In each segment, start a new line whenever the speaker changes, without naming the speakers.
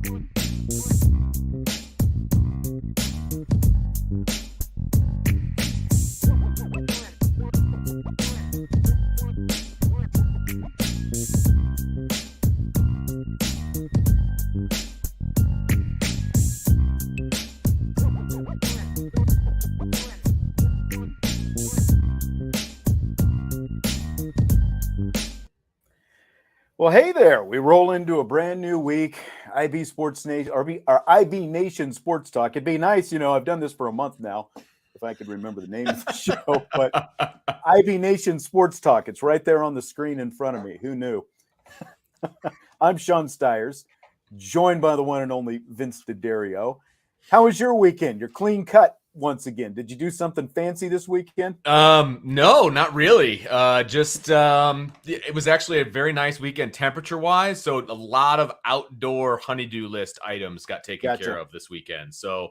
Well, hey there. We roll into a brand new week. IB Sports Nation, or IB Nation Sports Talk. It'd be nice, I've done this for a month now, if I could remember the name of the show, but IB Nation Sports Talk. It's right there on the screen in front of me. Who knew? I'm Sean Stires, joined by the one and only Vince DeDario. How was your weekend? You're clean cut once again. Did you do something fancy this weekend?
No, not really. It was actually a very nice weekend temperature wise. So a lot of outdoor honeydew list items got taken care of this weekend. So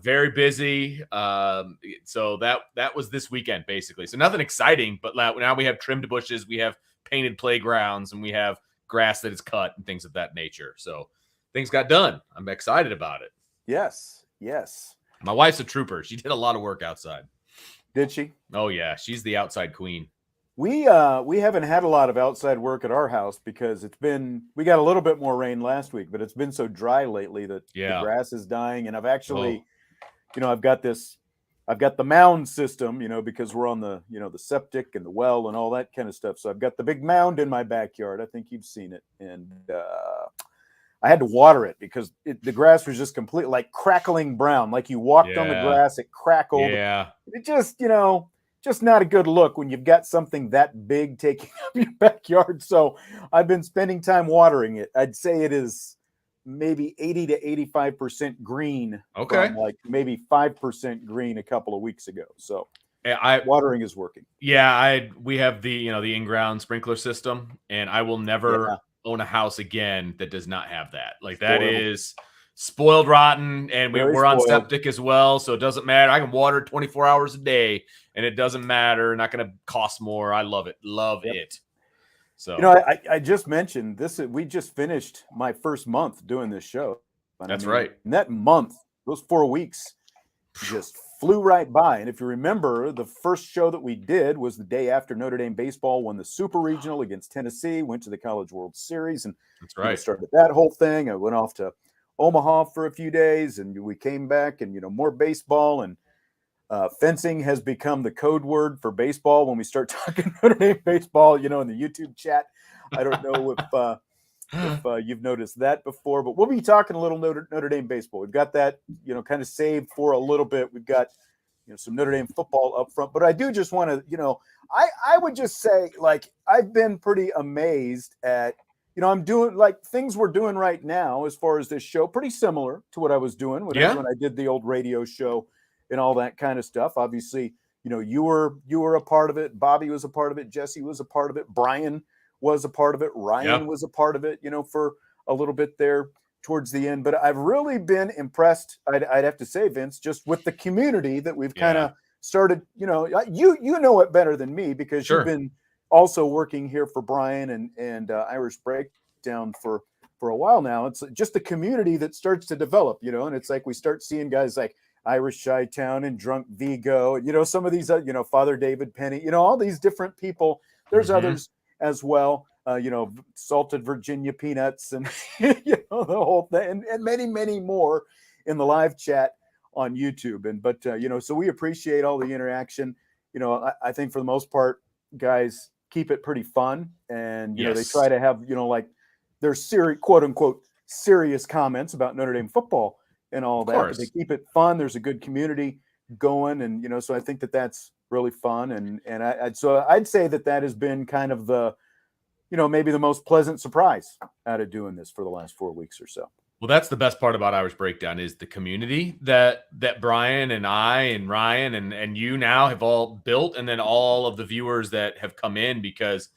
very busy. So that was this weekend basically. So nothing exciting, but now we have trimmed bushes, we have painted playgrounds, and we have grass that is cut and things of that nature. So things got done. I'm excited about it.
Yes.
My wife's a trooper. She did a lot of work outside.
Did she?
Oh yeah, she's the outside queen.
We haven't had a lot of outside work at our house because we got a little bit more rain last week, but it's been so dry lately that the grass is dying. And I've actually, I've got the mound system, because we're on the, the septic and the well and all that kind of stuff. So I've got the big mound in my backyard. I think you've seen it. And I had to water it because the grass was just completely like crackling brown. Like you walked on the grass, it crackled.
Yeah.
It just, just not a good look when you've got something that big taking up your backyard. So I've been spending time watering it. I'd say it is maybe 80 to 85% green.
Okay.
From like maybe 5% green a couple of weeks ago. So watering is working.
Yeah. We have the in-ground sprinkler system, and I will never own a house again that does not have that. Like that is spoiled rotten, and we're on septic as well, so it doesn't matter. I can water 24 hours a day and it doesn't matter. Not going to cost more. I love it. So
I just mentioned this. We just finished my first month doing this show.
That's right.
And that month, those 4 weeks just flew right by. And if you remember, the first show that we did was the day after Notre Dame baseball won the Super Regional against Tennessee, went to the College World Series, and
that's right.
Started that whole thing. I went off to Omaha for a few days, and we came back, and more baseball, and fencing has become the code word for baseball when we start talking Notre Dame baseball. In the YouTube chat. I don't know if you've noticed that before, but we'll be talking a little Notre Dame baseball. We've got that, kind of saved for a little bit. We've got, some Notre Dame football up front, but I do just want to, I would just say, like, I've been pretty amazed at, I'm doing like things we're doing right now as far as this show, pretty similar to what I was doing when I did the old radio show and all that kind of stuff. Obviously, you were a part of it. Bobby was a part of it. Jesse was a part of it. Brian was a part of it. Ryan was a part of it, for a little bit there towards the end. But I've really been impressed, I'd have to say, Vince, just with the community that we've kind of started. You know it better than me because you've been also working here for Brian and Irish Breakdown for a while now. It's just the community that starts to develop, and it's like we start seeing guys like Irish Chi-Town and Drunk Vigo, some of these, Father David Penny, all these different people. There's others as well, Salted Virginia Peanuts and, the whole thing, and many, many more in the live chat on YouTube. But so we appreciate all the interaction. I think for the most part, guys keep it pretty fun. And, they try to have, like their quote unquote, serious comments about Notre Dame football and all that. But they keep it fun. There's a good community going. And, so I think that's really fun. And so I'd say that has been kind of the, maybe the most pleasant surprise out of doing this for the last 4 weeks or so.
Well, that's the best part about Irish Breakdown is the community that Brian and I and Ryan and you now have all built, and then all of the viewers that have come in, because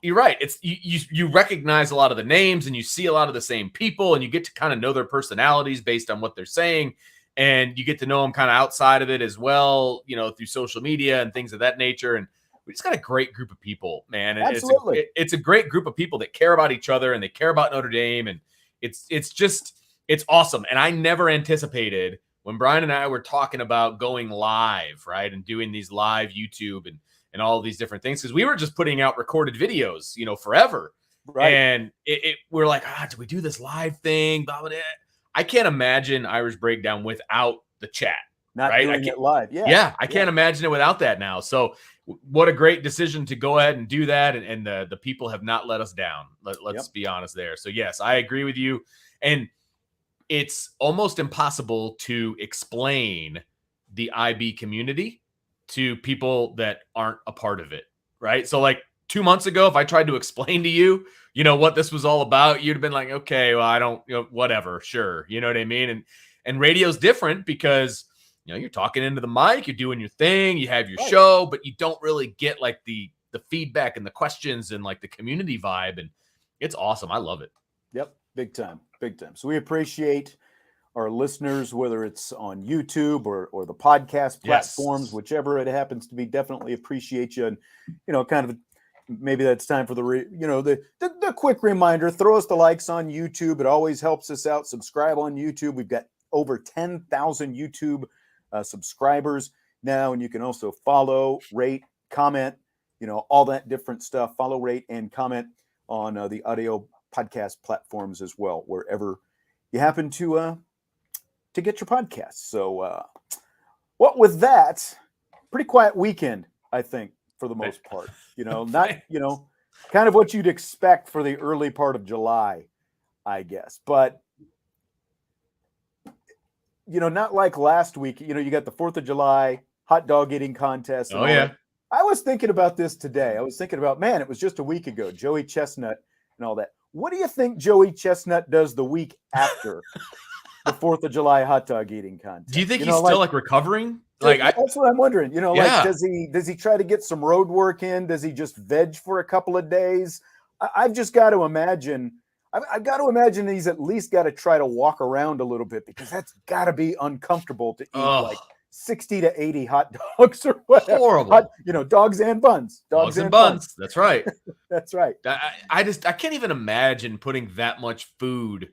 you're right. It's you recognize a lot of the names and you see a lot of the same people, and you get to kind of know their personalities based on what they're saying. And you get to know them kind of outside of it as well, through social media and things of that nature. And we just got a great group of people, man. And
absolutely.
It's a great group of people that care about each other and they care about Notre Dame. And it's just, it's awesome. And I never anticipated when Brian and I were talking about going live, right, and doing these live YouTube and all of these different things, because we were just putting out recorded videos, forever.
Right.
And we're like, do we do this live thing? Blah, blah, blah. I can't imagine Irish Breakdown without the chat.
Not
right?
doing it live. Yeah.
Yeah. I can't imagine it without that now. So what a great decision to go ahead and do that. And the people have not let us down. Let's be honest there. So yes, I agree with you. And it's almost impossible to explain the IB community to people that aren't a part of it, right? So like 2 months ago, if I tried to explain to you, what this was all about, you'd have been like, okay, well, I don't, whatever, sure. You know what I mean? And radio's different because, you're talking into the mic, you're doing your thing, you have your show, but you don't really get like the feedback and the questions and like the community vibe. And it's awesome. I love it.
Yep. Big time. Big time. So we appreciate our listeners, whether it's on YouTube or the podcast platforms, whichever it happens to be. Definitely appreciate you. And, kind of maybe that's time for the quick reminder. Throw us the likes on YouTube. It always helps us out. Subscribe on YouTube. We've got over 10,000 YouTube subscribers now, and you can also follow, rate, comment, all that different stuff. Follow, rate, and comment on the audio podcast platforms as well, wherever you happen to get your podcasts. So, what with that, pretty quiet weekend, I think, for the most part. Not kind of what you'd expect for the early part of July, I guess, but. Not like last week. You got the 4th of July hot dog eating contest.
Oh, yeah.
I was thinking about this today. I was thinking about, man, it was just a week ago, Joey Chestnut and all that. What do you think Joey Chestnut does the week after the 4th of July hot dog eating contest?
Do you think he's still like recovering?
That's what I'm wondering. Like, does he try to get some road work in? Does he just veg for a couple of days? I've just got to imagine. I've got to imagine he's at least got to try to walk around a little bit, because that's got to be uncomfortable to eat like 60 to 80 hot dogs or whatever.
Horrible.
Dogs and buns.
Dogs and buns. That's right.
That's right.
I can't even imagine putting that much food,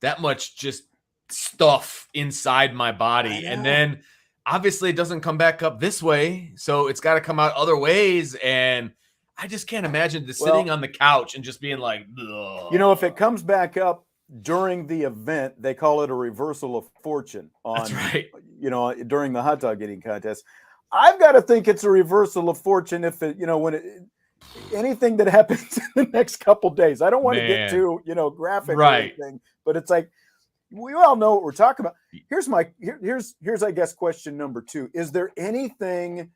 that much just stuff inside my body. And then obviously it doesn't come back up this way. So it's got to come out other ways. And I just can't imagine sitting on the couch and just being like, ugh.
If it comes back up during the event, they call it a reversal of fortune
That's right.
During the hot dog eating contest. I've got to think it's a reversal of fortune if it, anything that happens in the next couple days. I don't want to get too, graphic or anything, but it's like, we all know what we're talking about. Here's I guess question number 2. Is there anything?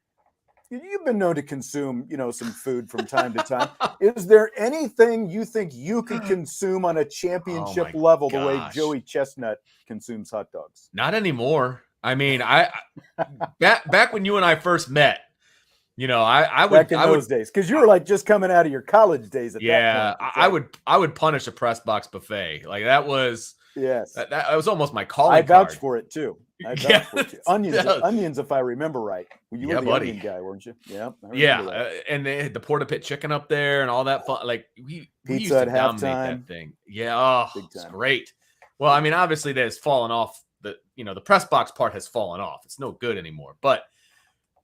You've been known to consume, some food from time to time. Is there anything you think you could consume on a championship level the way Joey Chestnut consumes hot dogs?
Not anymore. I mean, I back when you and I first met, I would
back in those days, because you were like just coming out of your college days at that point.
I would punish a press box buffet. Like that was that was almost my calling
I vouch
card.
for it too. Onions, if I remember right. You were the onion guy, weren't you? Yeah.
And they had the porta pit chicken up there and all that fun. Like we used
Pizza
to
at
dominate
halftime.
that thing. Yeah, it's great. Well, I mean, obviously that has fallen off. The press box part has fallen off. It's no good anymore. But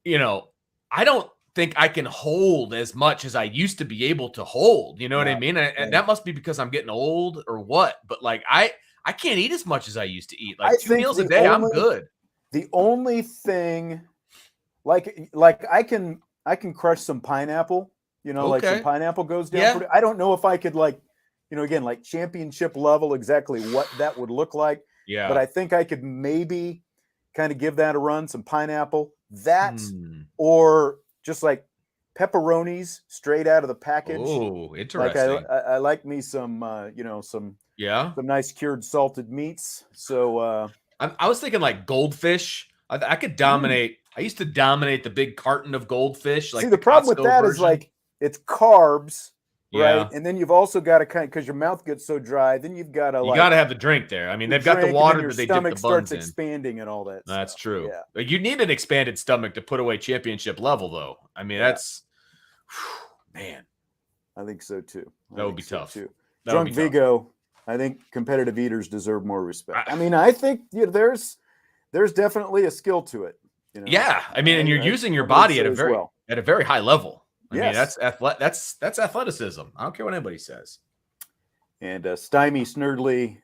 I don't think I can hold as much as I used to be able to hold. You know what I mean? And that must be because I'm getting old or what. But like I can't eat as much as I used to eat. Like 2 meals a day, I'm good.
The only thing, like I can crush some pineapple. Like some pineapple goes down. I don't know if I could again, like championship level, exactly what that would look like.
Yeah.
But I think I could maybe kind of give that a run. Some pineapple, or just like pepperonis straight out of the package.
Oh, interesting.
Like I like me some, some nice cured salted meats. So
I was thinking like goldfish. I could dominate. I used to dominate the big carton of goldfish. Like,
see, the problem with that is like it's carbs, right? And then you've also got to because your mouth gets so dry. Then you've got to
have the drink there. I mean, they've got the water that they dip the buns
starts
in.
Expanding and all that.
That's
stuff.
true.
Yeah.
Like, you need an expanded stomach to put away championship level, though. I mean, that's man.
I think so too.
That would be tough.
Too. Drunk Vigo I think competitive eaters deserve more respect. I mean, I think there's definitely a skill to it.
Yeah, I mean, and you're using your
I would
body
say as well.
at a very high level. I mean,
Yes.
that's athleticism. I don't care what anybody says.
And Stymie Snurdly,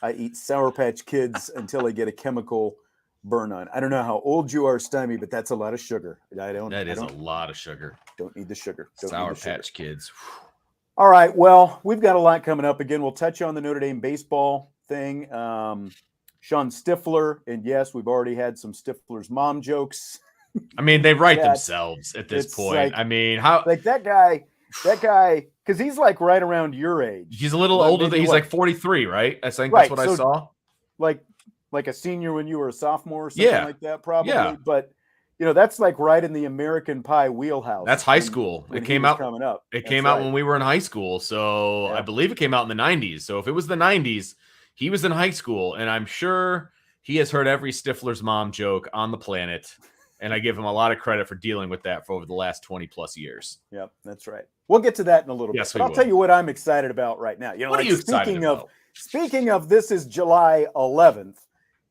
I eat Sour Patch Kids until I get a chemical burn on. I don't know how old you are, Stymie, but that's a lot of sugar.
That is a lot of sugar.
Don't need the sugar.
Sour Patch Kids.
All right. Well, we've got a lot coming up. Again, we'll touch on the Notre Dame baseball thing. Sean Stifler, and yes, we've already had some Stifler's mom jokes.
I mean, they write themselves at this point.
Like,
I mean, how
like that guy, because he's like right around your age.
He's a little older than he's like 43, right? I think that's what I saw.
Like a senior when you were a sophomore or something like that, probably. Yeah. But that's like right in the American Pie wheelhouse.
That's high school.
When
it came out
coming up.
It came out when we were in high school. So I believe it came out in the 90s. So if it was the 90s, he was in high school, and I'm sure he has heard every Stifler's mom joke on the planet. And I give him a lot of credit for dealing with that for over the last 20 plus years.
Yep, that's right. We'll get to that in a little bit. But I'll tell you what I'm excited about right now.
What are you excited about?
Speaking of, this is July 11th.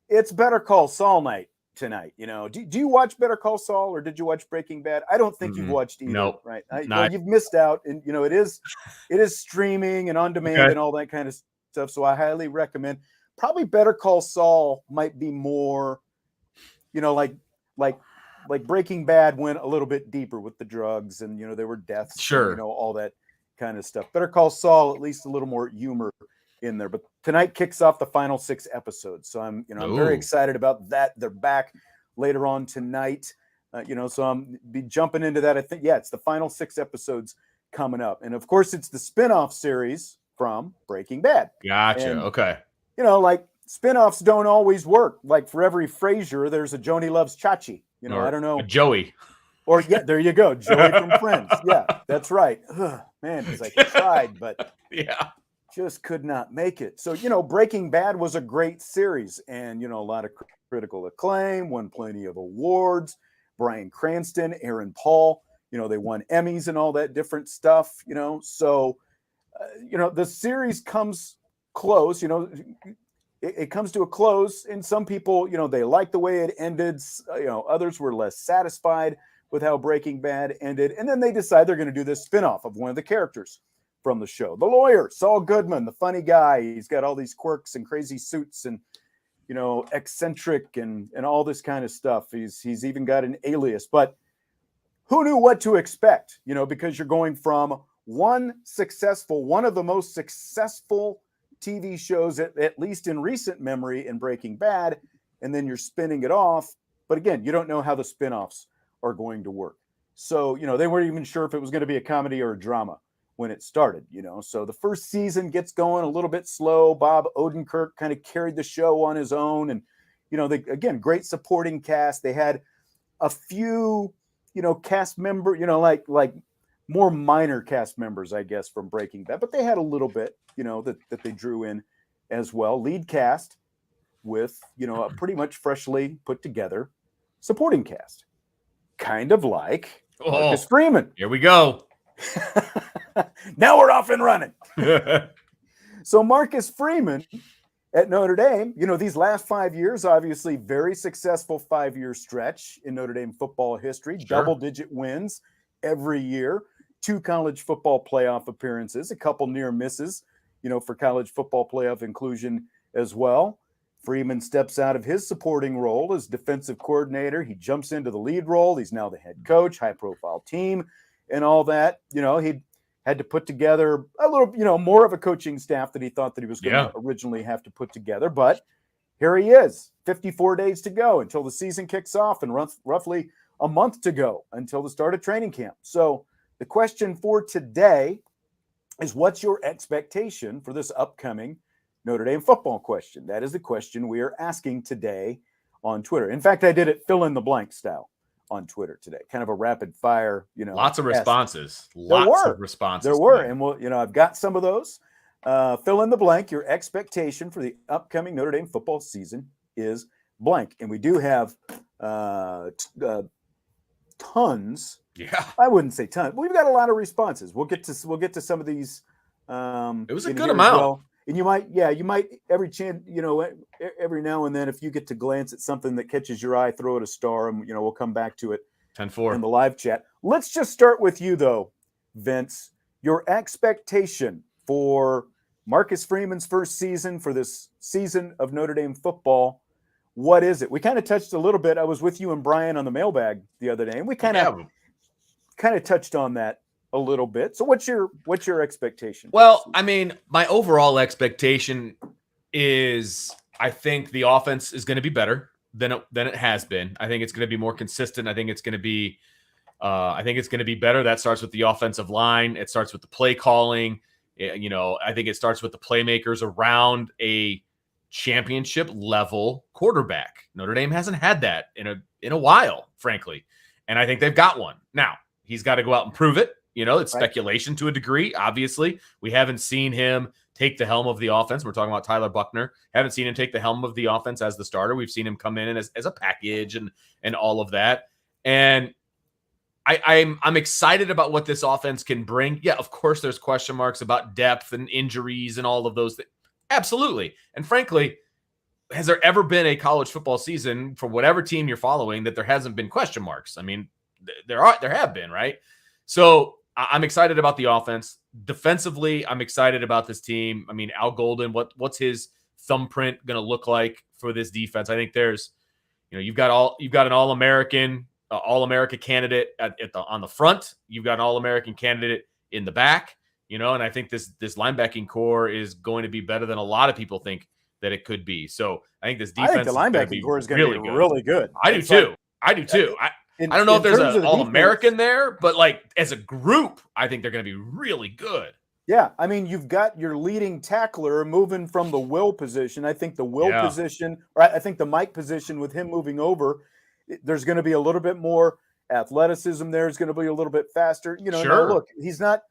It's Better Call Saul night tonight. Do you watch Better Call Saul, or did you watch Breaking Bad? I don't think you've watched either.
Nope,
right? You've missed out, and it is streaming and on demand and all that kind of stuff. So I highly recommend. Probably Better Call Saul might be more, like Breaking Bad went a little bit deeper with the drugs, and there were deaths.
Sure,
and, all that kind of stuff. Better Call Saul, at least a little more humor in there. But tonight kicks off the final 6 episodes, so I'm very excited about that. They're back later on tonight, so I'm be jumping into that. I think it's the final 6 episodes coming up, and of course it's the spinoff series from Breaking Bad.
Gotcha. And, okay.
Like spinoffs don't always work. Like for every Frasier, there's a Joni Loves Chachi. I don't know.
Joey.
Or there you go, Joey from Friends. Yeah, that's right. Ugh, man, it's like I tried, but just could not make it. So Breaking Bad was a great series, and a lot of critical acclaim, won plenty of awards. Bryan Cranston, Aaron Paul, they won Emmys and all that different stuff. So the series comes close. It comes to a close, and some people, they like the way it ended. Others were less satisfied with how Breaking Bad ended. And then they decide they're going to do this spinoff of one of the characters from the show. The lawyer, Saul Goodman, the funny guy. He's got all these quirks and crazy suits and, eccentric and all this kind of stuff. He's even got an alias. But who knew what to expect, because you're going from one of the most successful TV shows, at least in recent memory, in Breaking Bad, and then you're spinning it off. But again, you don't know how the spinoffs are going to work. So, they weren't even sure if it was going to be a comedy or a drama when it started, So the first season gets going a little bit slow. Bob Odenkirk kind of carried the show on his own. And, again, great supporting cast. They had a few, cast member, like more minor cast members, I guess, from Breaking Bad, but they had a little bit, that they drew in as well. Lead cast with, a pretty much freshly put together supporting cast, kind of like Marcus Freeman.
Here we go.
Now we're off and running. So Marcus Freeman at Notre Dame, these last 5 years, obviously very successful 5-year stretch in Notre Dame football history, double-digit wins every year. 2 college football playoff appearances, a couple near misses, for college football playoff inclusion as well. Freeman steps out of his supporting role as defensive coordinator. He jumps into the lead role. He's now the head coach, high-profile team, and all that. He had to put together a little, more of a coaching staff that he thought that he was going to originally have to put together. But here he is, 54 days to go until the season kicks off, and roughly a month to go until the start of training camp. So the question for today is, what's your expectation for this upcoming Notre Dame football question? That is the question we are asking today on Twitter. In fact, I did it fill in the blank style on Twitter today, kind of a rapid fire,
lots of responses.
There were. And I've got some of those. Fill in the blank. Your expectation for the upcoming Notre Dame football season is blank. And we do have tons.
Yeah,
I wouldn't say tons. We've got a lot of responses. We'll get to some of these.
It was a good amount.
And you might every chance, every now and then, if you get to glance at something that catches your eye, throw it a star, and we'll come back to it
10-4
in the live chat. Let's just start with you though, Vince. Your expectation for Marcus Freeman's first season, for this season of Notre Dame football, what is it? We kind of touched a little bit. I was with you and Brian on the mailbag the other day, and we kind of touched on that a little bit. So what's your expectation?
Well, I mean, my overall expectation is I think the offense is going to be better than it has been. I think it's going to be more consistent. I think it's going to be better. That starts with the offensive line. It starts with the play calling. I think it starts with the playmakers around a championship level quarterback. Notre Dame hasn't had that in a while, frankly. And I think they've got one. Now, he's got to go out and prove it. It's speculation to a degree. Obviously, we haven't seen him take the helm of the offense. We're talking about Tyler Buchner. Haven't seen him take the helm of the offense as the starter. We've seen him come in as a package and all of that. And I'm excited about what this offense can bring. Yeah, of course, there's question marks about depth and injuries and all of those things. Absolutely. And frankly, has there ever been a college football season for whatever team you're following that there hasn't been question marks? I mean, there have been, right? So I'm excited about the offense. Defensively, I'm excited about this team. I mean, Al Golden, what's his thumbprint going to look like for this defense? I think there's, you've got an All-American candidate on the front. You've got an All-American candidate in the back, and I think this linebacking core is going to be better than a lot of people think that it could be. So I think this defense
the linebacking core is going to be really good.
I do too. I don't know if there's an All-American there, but as a group, I think they're going to be really good.
Yeah, I mean, you've got your leading tackler moving from the will position. I think the will position, or I think the Mike position with him moving over, there's going to be a little bit more athleticism there. It's going to be a little bit faster. Sure. Now look, he's not,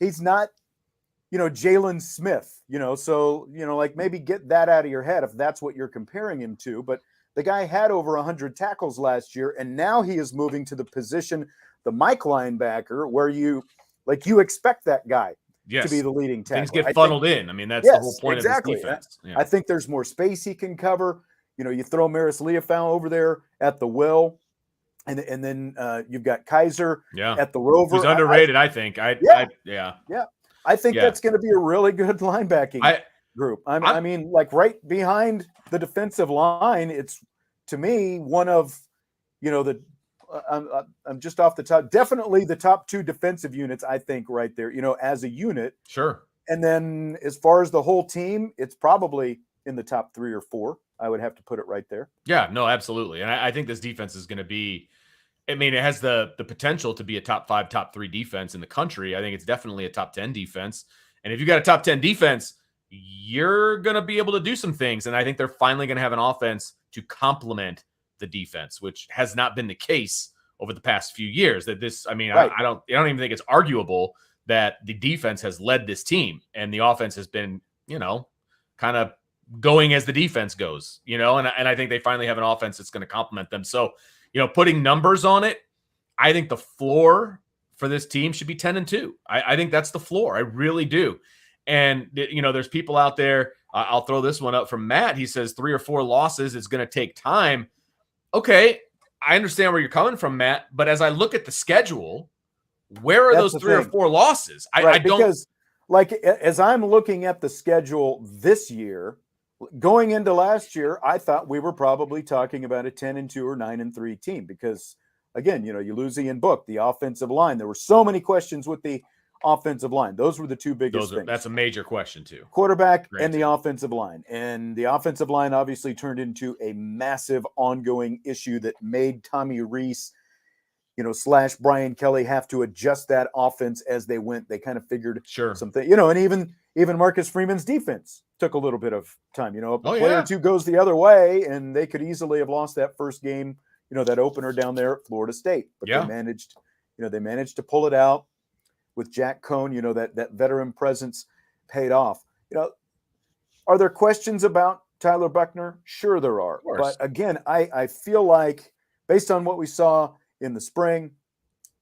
Jalen Smith, so, maybe get that out of your head if that's what you're comparing him to. But the guy had over 100 tackles last year, and now he is moving to the position, the Mike linebacker, where you expect that guy to be the leading tackler.
Things get funned in. I mean, that's the whole point of this defense.
I think there's more space he can cover. You throw Maris Leofau over there at the will, and then you've got Kaiser at the rover.
He's underrated, I think. I
think that's going to be a really good linebacking group. I mean, right behind the defensive line, it's, to me, one of, I'm just off the top, definitely the top two defensive units, I think, right there, as a unit.
Sure. And
then as far as the whole team, it's probably in the top 3 or 4. I would have to put it right there.
Yeah, no, absolutely. And I think this defense is going to be, it has the potential to be a top 5, top 3 defense in the country. I think it's definitely a top 10 defense. And if you got a top 10 defense, you're going to be able to do some things. And I think they're finally going to have an offense to complement the defense, which has not been the case over the past few years. I don't even think it's arguable that the defense has led this team and the offense has been, kind of going as the defense goes, and I think they finally have an offense that's going to complement them. So, putting numbers on it, I think the floor for this team should be 10-2. I think that's the floor. I really do. And, there's people out there. I'll throw this one up from Matt. He says 3 or 4 losses is going to take time. Okay. I understand where you're coming from, Matt. But as I look at the schedule, where are those 3 or 4 losses? I don't. Because,
as I'm looking at the schedule this year, going into last year, I thought we were probably talking about a 10-2 or 9-3 team because, again, you lose Ian Book, the offensive line. There were so many questions with the offensive line. Those were the 2 biggest things.
That's a major question too.
Quarterback and the offensive line. And the offensive line obviously turned into a massive ongoing issue that made Tommy Rees, / Brian Kelly have to adjust that offense as they went. They kind of figured something, and even Marcus Freeman's defense took a little bit of time. A player or 2 goes the other way, and they could easily have lost that first game, that opener down there at Florida State. But they managed to pull it out with Jack Cohn. That veteran presence paid off. Are there questions about Tyler Buchner? Sure there are. But again, I feel like based on what we saw in the spring,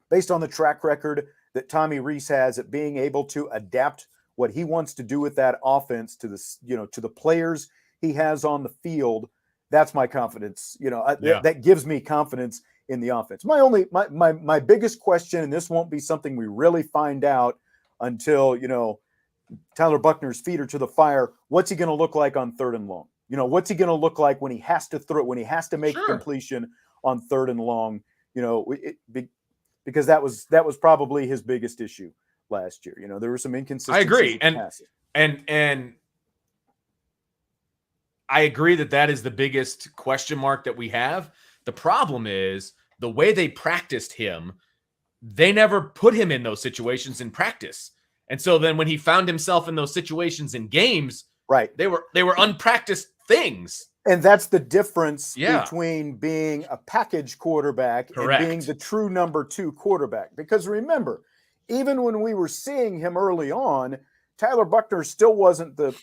based on the track record that Tommy Rees has at being able to adapt what he wants to do with that offense to the players he has on the field, that's my confidence. That gives me confidence in the offense. My biggest question, and this won't be something we really find out until, Tyler Buchner's feet are to the fire. What's he going to look like on 3rd and long? What's he going to look like when he has to throw, when he has to make a completion on 3rd and long? Because that was probably his biggest issue last year. There were some inconsistencies.
I agree, and I agree that is the biggest question mark that we have. The problem is the way they practiced him. They never put him in those situations in practice. And so then when he found himself in those situations in games,
right,
they were unpracticed things.
And that's the difference between being a package quarterback and being the true number 2 quarterback. Because remember, even when we were seeing him early on, Tyler Buchner still wasn't the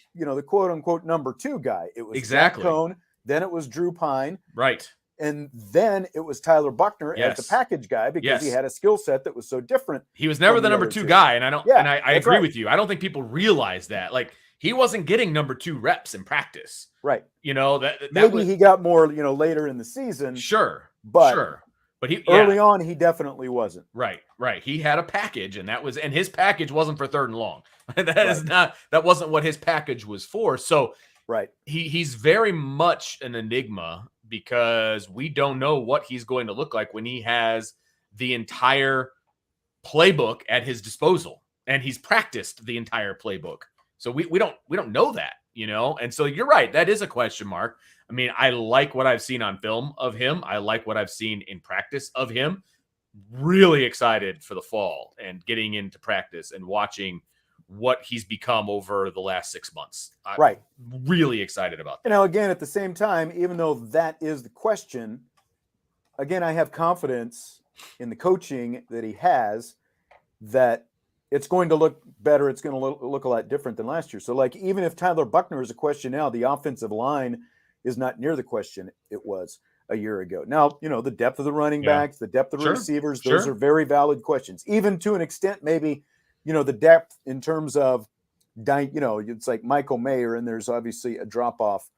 quote unquote number 2 guy. It was Jack Cohn, then it was Drew Pine.
Right.
And then it was Tyler Buchner as the package guy because he had a skill set that was so different.
He was never the number 2 guy. And I agree with you. I don't think people realize that. Like, he wasn't getting number 2 reps in practice.
Right.
Maybe
he got more, later in the season. But
he
early on, he definitely wasn't.
Right. He had a package, and his package wasn't for 3rd and long. That wasn't what his package was for. So he's very much an enigma because we don't know what he's going to look like when he has the entire playbook at his disposal and he's practiced the entire playbook. So we don't know that, and so you're right. That is a question mark. I mean, I like what I've seen on film of him. I like what I've seen in practice of him. Really excited for the fall and getting into practice and watching what he's become over the last 6 months. I'm really excited about that.
Again, at the same time, even though that is the question, again, I have confidence in the coaching that he has that it's going to look better. It's going to look a lot different than last year. So, even if Tyler Buchner is a question now, the offensive line is not near the question it was a year ago. Now, the depth of the running backs, the depth of the receivers, those are very valid questions. Even to an extent, maybe, the depth in terms of, it's like Michael Mayer, and there's obviously a drop-off,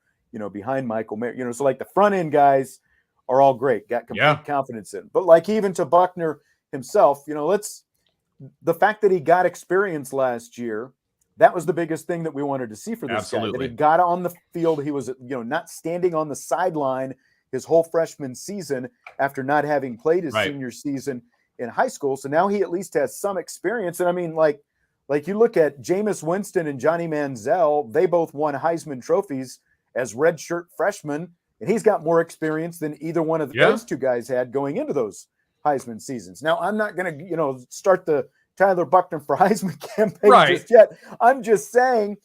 behind Michael Mayer. So, the front-end guys are all great, got complete confidence in. But, even to Buchner himself, the fact that he got experience last year, that was the biggest thing that we wanted to see for this guy. That he got on the field. He was, not standing on the sideline his whole freshman season after not having played his senior season in high school. So now he at least has some experience. And I mean, like you look at Jameis Winston and Johnny Manziel, they both won Heisman trophies as redshirt freshmen, and he's got more experience than either one of those 2 guys had going into those Heisman seasons. Now, I'm not going to, start the Tyler Buchner for Heisman campaign just yet. I'm just saying,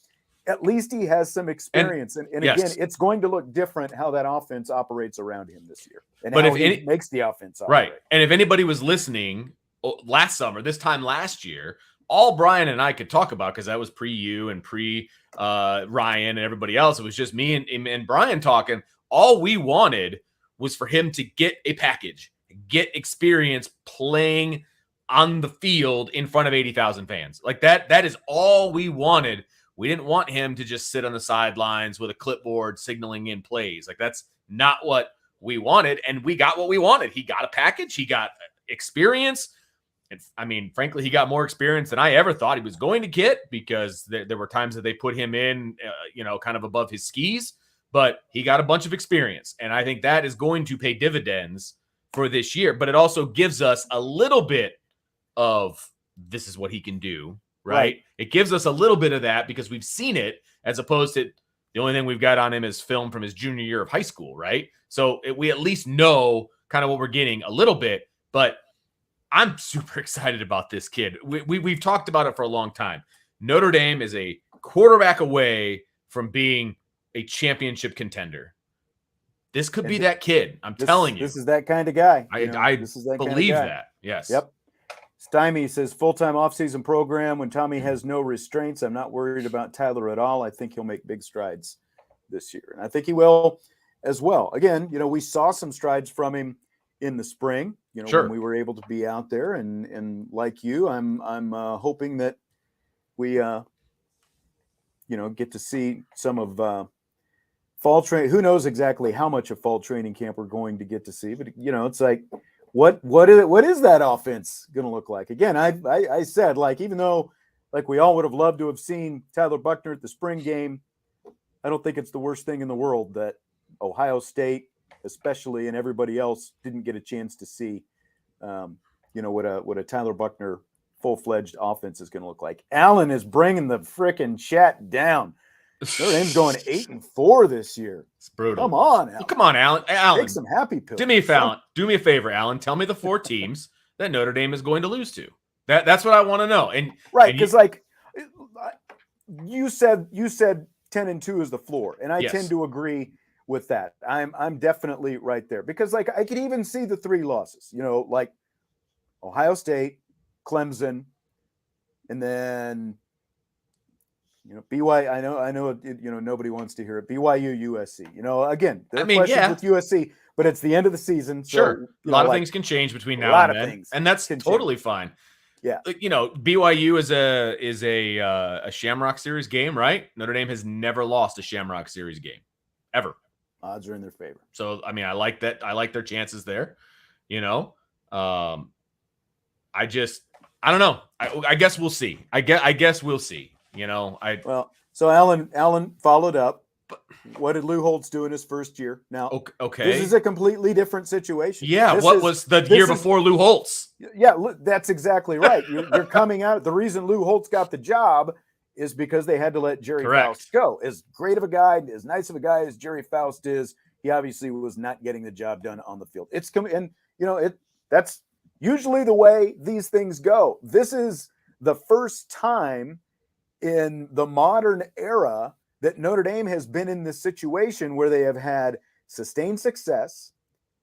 at least he has some experience. And again, it's going to look different how that offense operates around him this year and how he makes the offense operate.
Right. And if anybody was listening last summer, this time last year, all Brian and I could talk about, because that was pre-you and pre-Ryan and everybody else, it was just me and Brian talking. All we wanted was for him to get a package, get experience playing on the field in front of 80,000 fans. Like that is all we wanted. We didn't want him to just sit on the sidelines with a clipboard signaling in plays. Like, that's not what we wanted. And we got what we wanted. He got a package. He got experience. And I mean, frankly, he got more experience than I ever thought he was going to get, because there were times that they put him in, kind of above his skis, but he got a bunch of experience. And I think that is going to pay dividends for this year, but it also gives us a little bit of, this is what he can do. Right? It gives us a little bit of that because we've seen it, as opposed to the only thing we've got on him is film from his junior year of high school. Right. So we at least know kind of what we're getting a little bit, but I'm super excited about this kid. We've talked about it for a long time. Notre Dame is a quarterback away from being a championship contender. This could be that kid. I'm telling you.
This is that kind of guy.
I believe that. Yes.
Yep. Stymie says, full-time off-season program when Tommy has no restraints. I'm not worried about Tyler at all. I think he'll make big strides this year. And I think he will as well. Again, we saw some strides from him in the spring, when we were able to be out there. And like you, I'm hoping that we get to see some of fall training. Who knows exactly how much of fall training camp we're going to get to see, but it's like, what is that offense going to look like? Again, I said, like, even though like we all would have loved to have seen Tyler Buchner at the spring game, I don't think it's the worst thing in the world that Ohio State, especially, and everybody else didn't get a chance to see, what a Tyler Buchner full-fledged offense is going to look like. Allen is bringing the frickin' chat down. Notre Dame's going 8-4 this year.
It's brutal.
Come on, Allen.
Well, come on, Allen. Allen,
take some happy pills.
Do me a favor, Allen. Tell me the 4 teams that Notre Dame is going to lose to. That's what I want to know. And
right, because like you said 10-2 is the floor, and I tend to agree with that. I'm definitely right there, because like I could even see the 3 losses. Like Ohio State, Clemson, and then BYU. I know. Nobody wants to hear it. BYU, USC. Again, there are questions with USC, but it's the end of the season. So,
sure, a lot of things can change between now and then, and that's totally fine.
Yeah,
BYU is a Shamrock Series game, right? Notre Dame has never lost a Shamrock Series game, ever.
Odds are in their favor.
So I like that. I like their chances there. I don't know. I guess we'll see. I guess we'll see.
So Allen followed up. What did Lou Holtz do in his first year? Now,
okay,
this is a completely different situation.
Yeah, what was the year before Lou Holtz?
Yeah, that's exactly right. You're coming out. The reason Lou Holtz got the job is because they had to let Jerry Faust go. As great of a guy, as nice of a guy as Jerry Faust is, he obviously was not getting the job done on the field. It's coming, and that's usually the way these things go. This is the first time in the modern era that Notre Dame has been in this situation where they have had sustained success,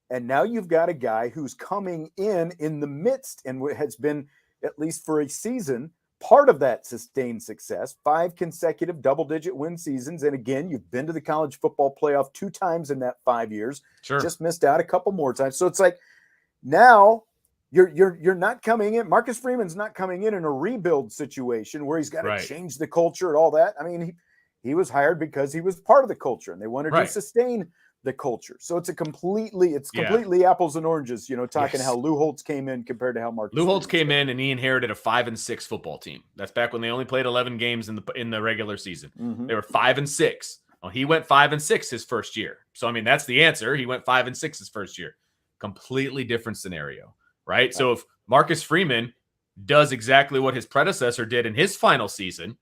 and now you've got a guy who's coming in the midst and has been, at least for a season, part of that sustained success, 5 consecutive double-digit win seasons. And again, you've been to the college football playoff 2 times in that 5 years.
Sure.
Just missed out a couple more times. So it's like, now you're not coming in. Marcus Freeman's not coming in a rebuild situation where he's got to change the culture and all that. I mean, he was hired because he was part of the culture, and they wanted to sustain the culture. So it's completely apples and oranges, talking how Lou Holtz came in compared to how Marcus
Holtz came in, and he inherited a 5-6 football team. That's back when they only played 11 games in the regular season. Mm-hmm. They were 5-6. Well, he went 5-6 his first year. So I mean, that's the answer. He went 5-6 his first year. Completely different scenario, right? So if Marcus Freeman does exactly what his predecessor did in his final season,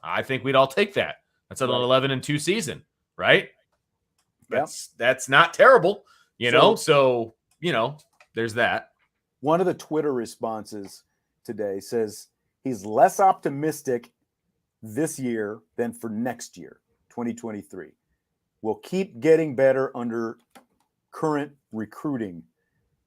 I think we'd all take that. That's an 11-2 season, right? That's not terrible, So, there's that.
One of the Twitter responses today says he's less optimistic this year than for next year, 2023. Will keep getting better under current recruiting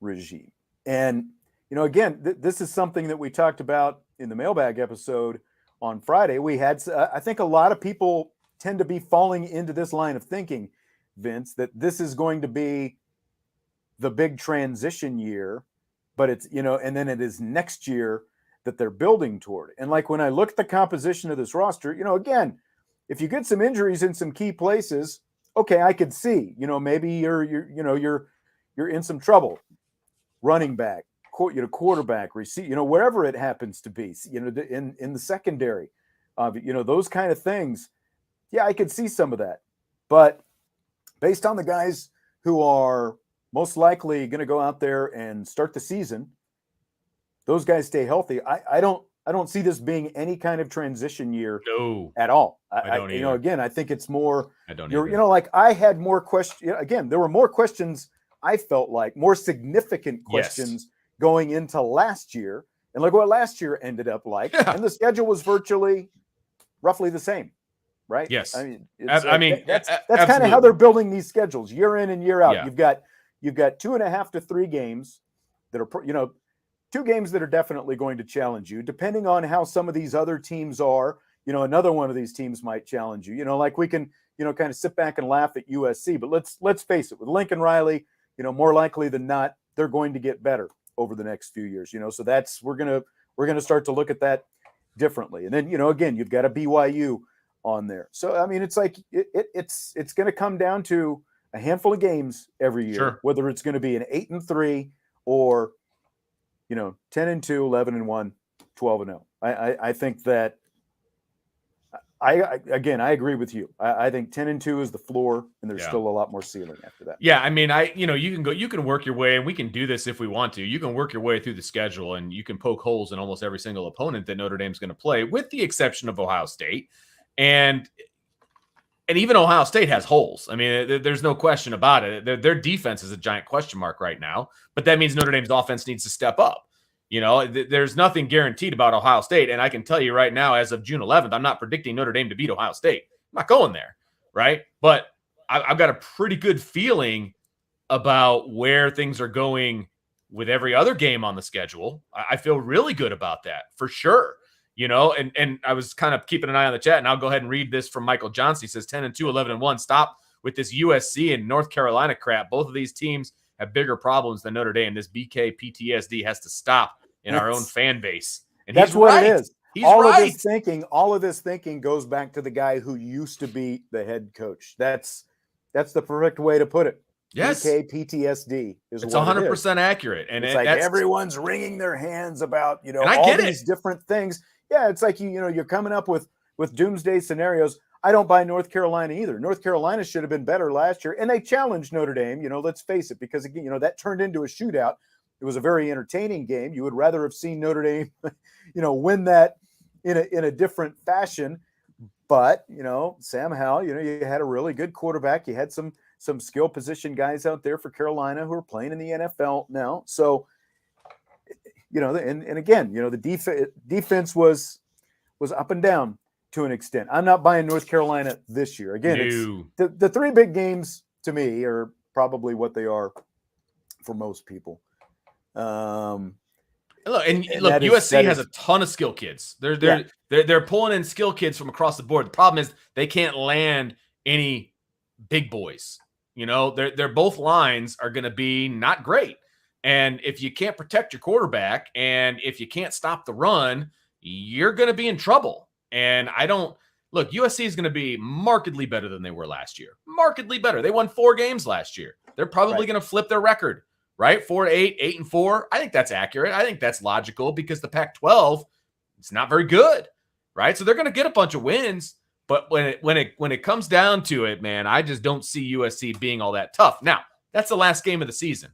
regime. And, again, this is something that we talked about in the mailbag episode on Friday. We had, I think a lot of people tend to be falling into this line of thinking, Vince, that this is going to be the big transition year, but it's, and then it is next year that they're building toward. And like when I look at the composition of this roster, again, if you get some injuries in some key places, okay, I could see, maybe you're in some trouble. Running back, quarterback, receiver, wherever it happens to be, in the secondary, those kind of things. Yeah, I could see some of that, but based on the guys who are most likely going to go out there and start the season, those guys stay healthy. I don't see this being any kind of transition year at all. I don't either. Again, I think it's more, like I had more questions. Again, there were more questions. I felt like more significant questions going into last year. And look what last year ended up like. Yeah. And the schedule was roughly the same. Right.
Yes.
That's kind of how they're building these schedules year in and year out. Yeah. You've got 2.5 to 3 games that are, 2 games that are definitely going to challenge you, depending on how some of these other teams are. Another one of these teams might challenge you. Like we can, kind of sit back and laugh at USC, but let's face it, with Lincoln Riley, more likely than not, they're going to get better over the next few years. So that's we're gonna start to look at that differently. And then again, you've got a BYU on there. So, I mean, it's like it's going to come down to a handful of games every year,
Sure.
whether it's going to be an 8-3 or, 10-2, 11-1, 12-0. I think that I agree with you. I think 10-2 is the floor, and there's still a lot more ceiling after that.
Yeah, I mean, you can work your way, and we can do this if we want to. You can work your way through the schedule, and you can poke holes in almost every single opponent that Notre Dame's going to play, with the exception of Ohio State, and even Ohio State has holes. I mean, there's no question about it. Their defense is a giant question mark right now, but that means Notre Dame's offense needs to step up. There's nothing guaranteed about Ohio State. And I can tell you right now, as of June 11th, I'm not predicting Notre Dame to beat Ohio State. I'm not going there, right? But I've got a pretty good feeling about where things are going with every other game on the schedule. I feel really good about that, for sure. And I was kind of keeping an eye on the chat, and I'll go ahead and read this from Michael Johnson. He says 10-2, 11-1. Stop with this USC and North Carolina crap. Both of these teams have bigger problems than Notre Dame. This BK PTSD has to stop in our own fan base. And
that's what it is.
He's right.
All of this thinking goes back to the guy who used to be the head coach. That's the perfect way to put it.
Yes.
BK PTSD is
it's
what
100% accurate. And
it's like everyone's wringing their hands about,
all
these different things. Yeah, it's like you're coming up with doomsday scenarios. I don't buy North Carolina either. North Carolina should have been better last year, and they challenged Notre Dame. Let's face it, because again, that turned into a shootout. It was a very entertaining game. You would rather have seen Notre Dame, win that in a different fashion. But Sam Howell, you had a really good quarterback. You had some skill position guys out there for Carolina who are playing in the NFL now. So, and again, the defense was up and down to an extent. I'm not buying North Carolina this year. Again, it's the three big games to me are probably what they are for most people.
Look, USC has a ton of skill kids. They're pulling in skill kids from across the board. The problem is they can't land any big boys. Their both lines are going to be not great. And if you can't protect your quarterback and if you can't stop the run, you're going to be in trouble. And USC is going to be markedly better than they were last year. Markedly better. They won 4 games last year. They're probably going to flip their record, right? 4-8, 8-4. I think that's accurate. I think that's logical because the Pac-12, it's not very good, right? So they're going to get a bunch of wins. But when it comes down to it, man, I just don't see USC being all that tough. Now, that's the last game of the season.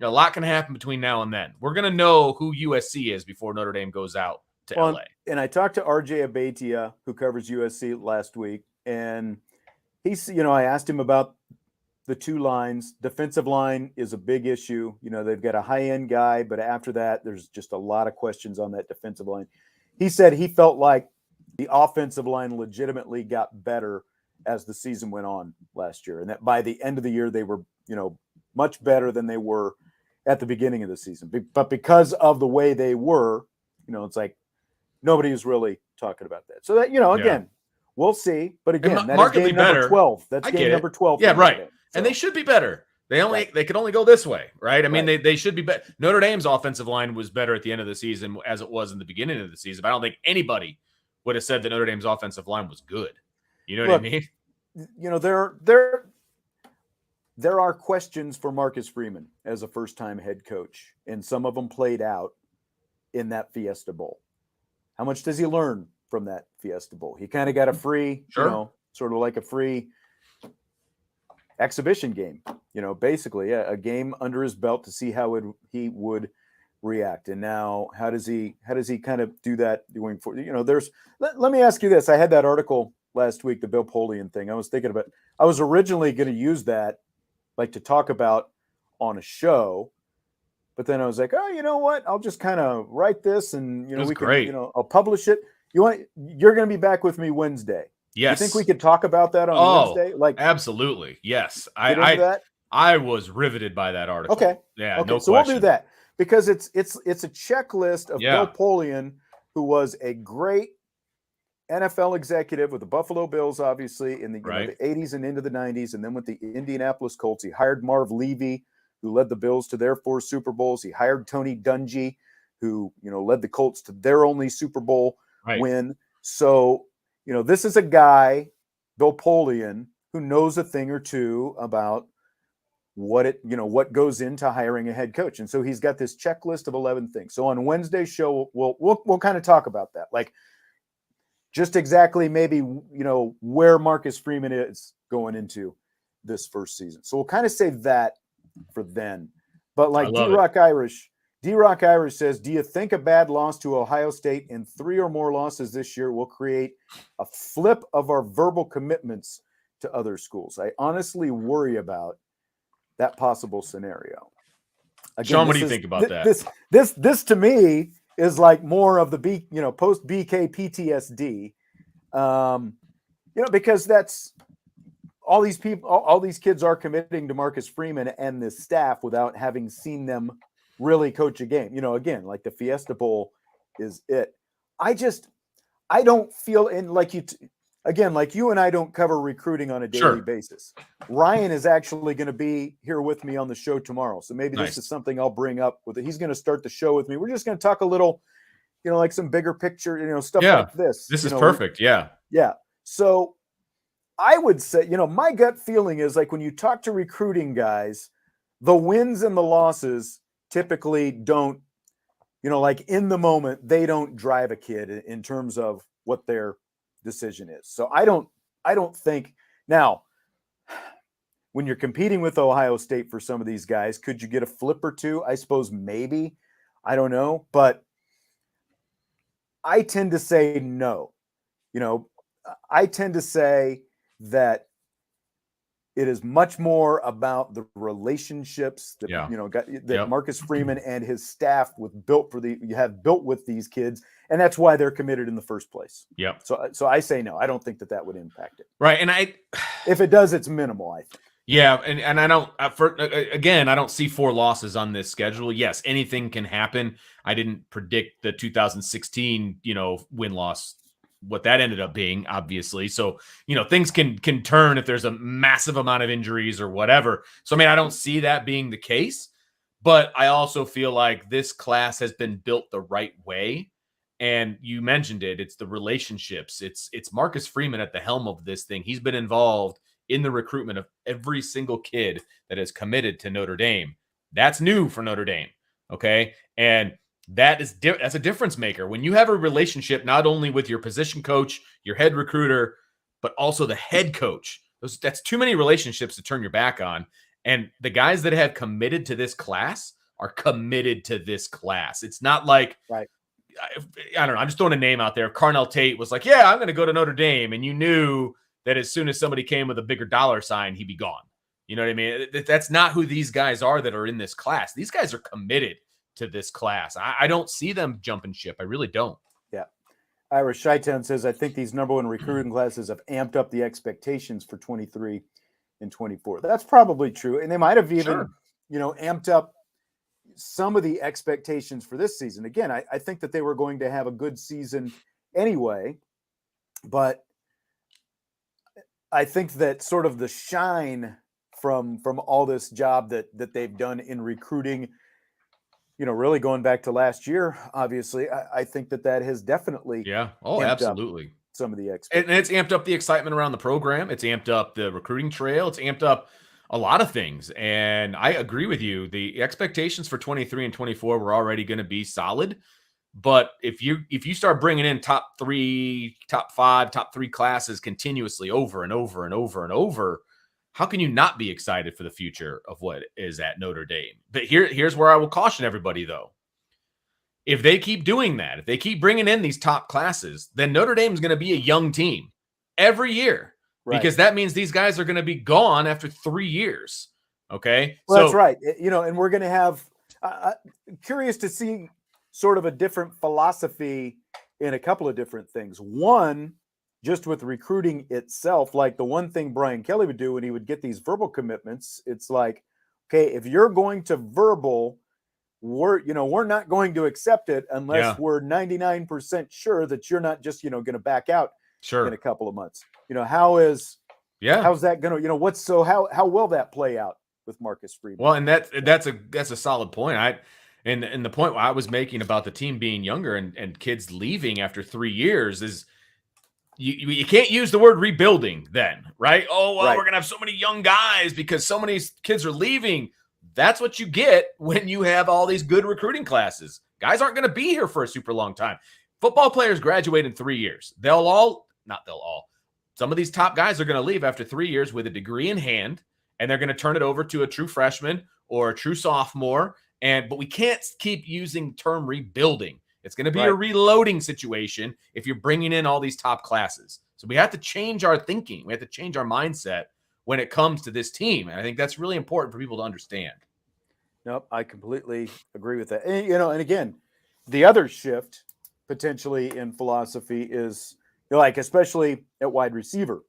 A lot can happen between now and then. We're going to know who USC is before Notre Dame goes out to LA.
And I talked to RJ Abatia, who covers USC, last week, and he's, I asked him about the 2 lines. Defensive line is a big issue. They've got a high-end guy, but after that, there's just a lot of questions on that defensive line. He said he felt like the offensive line legitimately got better as the season went on last year, and that by the end of the year, they were, much better than they were at the beginning of the season. But because of the way they were, it's like nobody was really talking about that. So that, again, we'll see. But again, that is game number 12. That's game number 12.
Yeah, right. So. And they should be better. They could only go this way, right? I mean, they should be better. Notre Dame's offensive line was better at the end of the season as it was in the beginning of the season. But I don't think anybody would have said that Notre Dame's offensive line was good. You know what I mean? There are questions for Marcus Freeman as a first-time head coach, and some of them played out in that Fiesta Bowl. How much does he learn from that Fiesta Bowl? He kind of got a free, sort of like a free exhibition game, basically a game under his belt to see how he would react. And now how does he kind of do that going forward? Let me ask you this. I had that article last week, the Bill Polian thing. I was thinking about, I was originally going to use that to talk about on a show, but then I was like, oh, you know what? I'll just kind of write this and, I'll publish it. You're going to be back with me Wednesday. Yes.
You think we could talk about that on Wednesday?
Absolutely. Yes. I was riveted by that article.
Okay.
Yeah.
Okay.
No
so
question.
We'll do that because it's a checklist of Bill Polian, who was a great NFL executive with the Buffalo Bills, obviously, in the 80s and into the 90s, and then with the Indianapolis Colts. He hired Marv Levy, who led the Bills to their 4 Super Bowls. He hired Tony Dungy, who led the Colts to their only Super Bowl win. So this is a guy, Bill Polian, who knows a thing or two about what goes into hiring a head coach. And so he's got this checklist of 11 things. So on Wednesday's show, we'll kind of talk about that. Like just exactly maybe, where Marcus Freeman is going into this first season. So we'll kind of save that for then. But like D-Rock Irish says, do you think a bad loss to Ohio State and 3 or more losses this year will create a flip of our verbal commitments to other schools? I honestly worry about that possible scenario.
Again, Sean, what do you think about that?
This to me is like more of the post BK PTSD, because that's all these people, all these kids are committing to Marcus Freeman and this staff without having seen them really coach a game. Again, like the Fiesta Bowl is it. I don't feel like you and I don't cover recruiting on a daily basis. Ryan is actually going to be here with me on the show tomorrow. So maybe this is something I'll bring up with it. He's going to start the show with me. We're just going to talk a little, like some bigger picture, stuff like this.
This is perfect. Yeah.
Yeah. So I would say, my gut feeling is like when you talk to recruiting guys, the wins and the losses typically don't, like in the moment, they don't drive a kid in terms of what their decision is. So I don't think now when you're competing with Ohio State for some of these guys, could you get a flip or two? I suppose maybe, I don't know, but I tend to say no. I tend to say that it is much more about the relationships that Marcus Freeman and his staff built with these kids, and that's why they're committed in the first place.
Yeah.
So I say no. I don't think that would impact it.
Right, and
if it does, it's minimal, I think.
Yeah, and I don't. I don't see 4 losses on this schedule. Yes, anything can happen. I didn't predict the 2016, win-loss, what that ended up being, obviously. So, things can turn if there's a massive amount of injuries or whatever. So, I don't see that being the case, but I also feel like this class has been built the right way. And you mentioned it. It's the relationships. It's Marcus Freeman at the helm of this thing. He's been involved in the recruitment of every single kid that is committed to Notre Dame. That's new for Notre Dame. Okay. And that's a difference maker when you have a relationship not only with your position coach, your head recruiter, but also the head coach. That's too many relationships to turn your back on. And the guys that have committed to this class are committed to this class. It's not like,
right.
I don't know. I'm just throwing a name out there. Carnell Tate was like, yeah, I'm going to go to Notre Dame. And you knew that as soon as somebody came with a bigger dollar sign, he'd be gone. You know what I mean? That's not who these guys are that are in this class. These guys are committed to this class. I don't see them jumping ship. I really don't.
Yeah. Irish Chi-Town says, I think these number 1 recruiting classes have amped up the expectations for 23 and 24. That's probably true. And they might have even, amped up some of the expectations for this season. Again, I think that they were going to have a good season anyway, but I think that sort of the shine from all this job that they've done in recruiting, really going back to last year, obviously, I think that has definitely
absolutely
some of the expectations.
And it's amped up the excitement around the program. It's amped up the recruiting trail. It's amped up a lot of things. And I agree with you. The expectations for 23 and 24 were already going to be solid. But if you start bringing in top 3, top 5, top 3 classes continuously over and over and over and over, how can you not be excited for the future of what is at Notre Dame? But here's where I will caution everybody, though. If they keep doing that, if they keep bringing in these top classes, then Notre Dame is going to be a young team every year. Right. Because that means these guys are going to be gone after 3 years. Okay?
Well, that's right. And we're going to have curious to see sort of a different philosophy in a couple of different things. One, just with recruiting itself, like the one thing Brian Kelly would do when he would get these verbal commitments, it's like, okay, if you're going to verbal, we're not going to accept it unless we're 99% sure that you're not just, going to back out in a couple of months. How's that going to, how will that play out with Marcus Freeman?
Well, and that's a solid point. And the point I was making about the team being younger and kids leaving after 3 years is you can't use the word rebuilding then, right? Oh, well,
Right.
we're going to have so many young guys because so many kids are leaving. That's what you get when you have all these good recruiting classes. Guys aren't going to be here for a super long time. Football players graduate in 3 years. Some of these top guys are going to leave after 3 years with a degree in hand, and they're going to turn it over to a true freshman or a true sophomore. But we can't keep using the term rebuilding. It's going to be a reloading situation if you're bringing in all these top classes. So we have to change our thinking. We have to change our mindset when it comes to this team. And I think that's really important for people to understand.
Nope, I completely agree with that. And, and again, the other shift potentially in philosophy is like, especially at wide receiver,